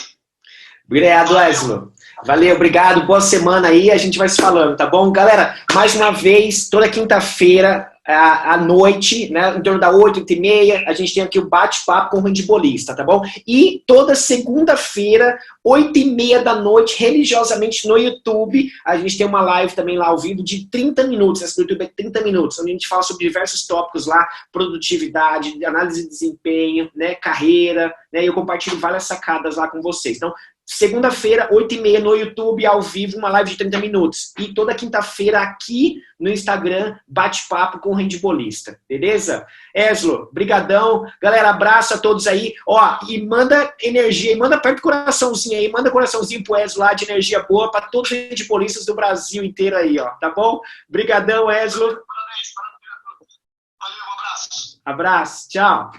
Obrigado, Wesley. Valeu, obrigado. Boa semana aí. A gente vai se falando, tá bom? Galera, mais uma vez, toda quinta-feira, à noite, né, em torno da 8, 8h30, a gente tem aqui o bate-papo com o handbolista, tá bom? E toda segunda-feira, 8h30 da noite, religiosamente no YouTube, a gente tem uma live também lá ao vivo de 30 minutos, essa do YouTube é 30 minutos, onde a gente fala sobre diversos tópicos lá, produtividade, análise de desempenho, né, carreira, né, e eu compartilho várias sacadas lá com vocês. Então, segunda-feira, 8h30 no YouTube, ao vivo, uma live de 30 minutos. E toda quinta-feira aqui no Instagram, bate-papo com o handbolista. Beleza? Eslo, brigadão. Galera, abraço a todos aí. Ó, e manda energia, e manda perto do coraçãozinho aí, manda coraçãozinho pro Eslo lá de energia boa para todos os handbolistas do Brasil inteiro aí, ó. Tá bom? Brigadão, Eslo. Valeu, um abraço. Abraço, tchau.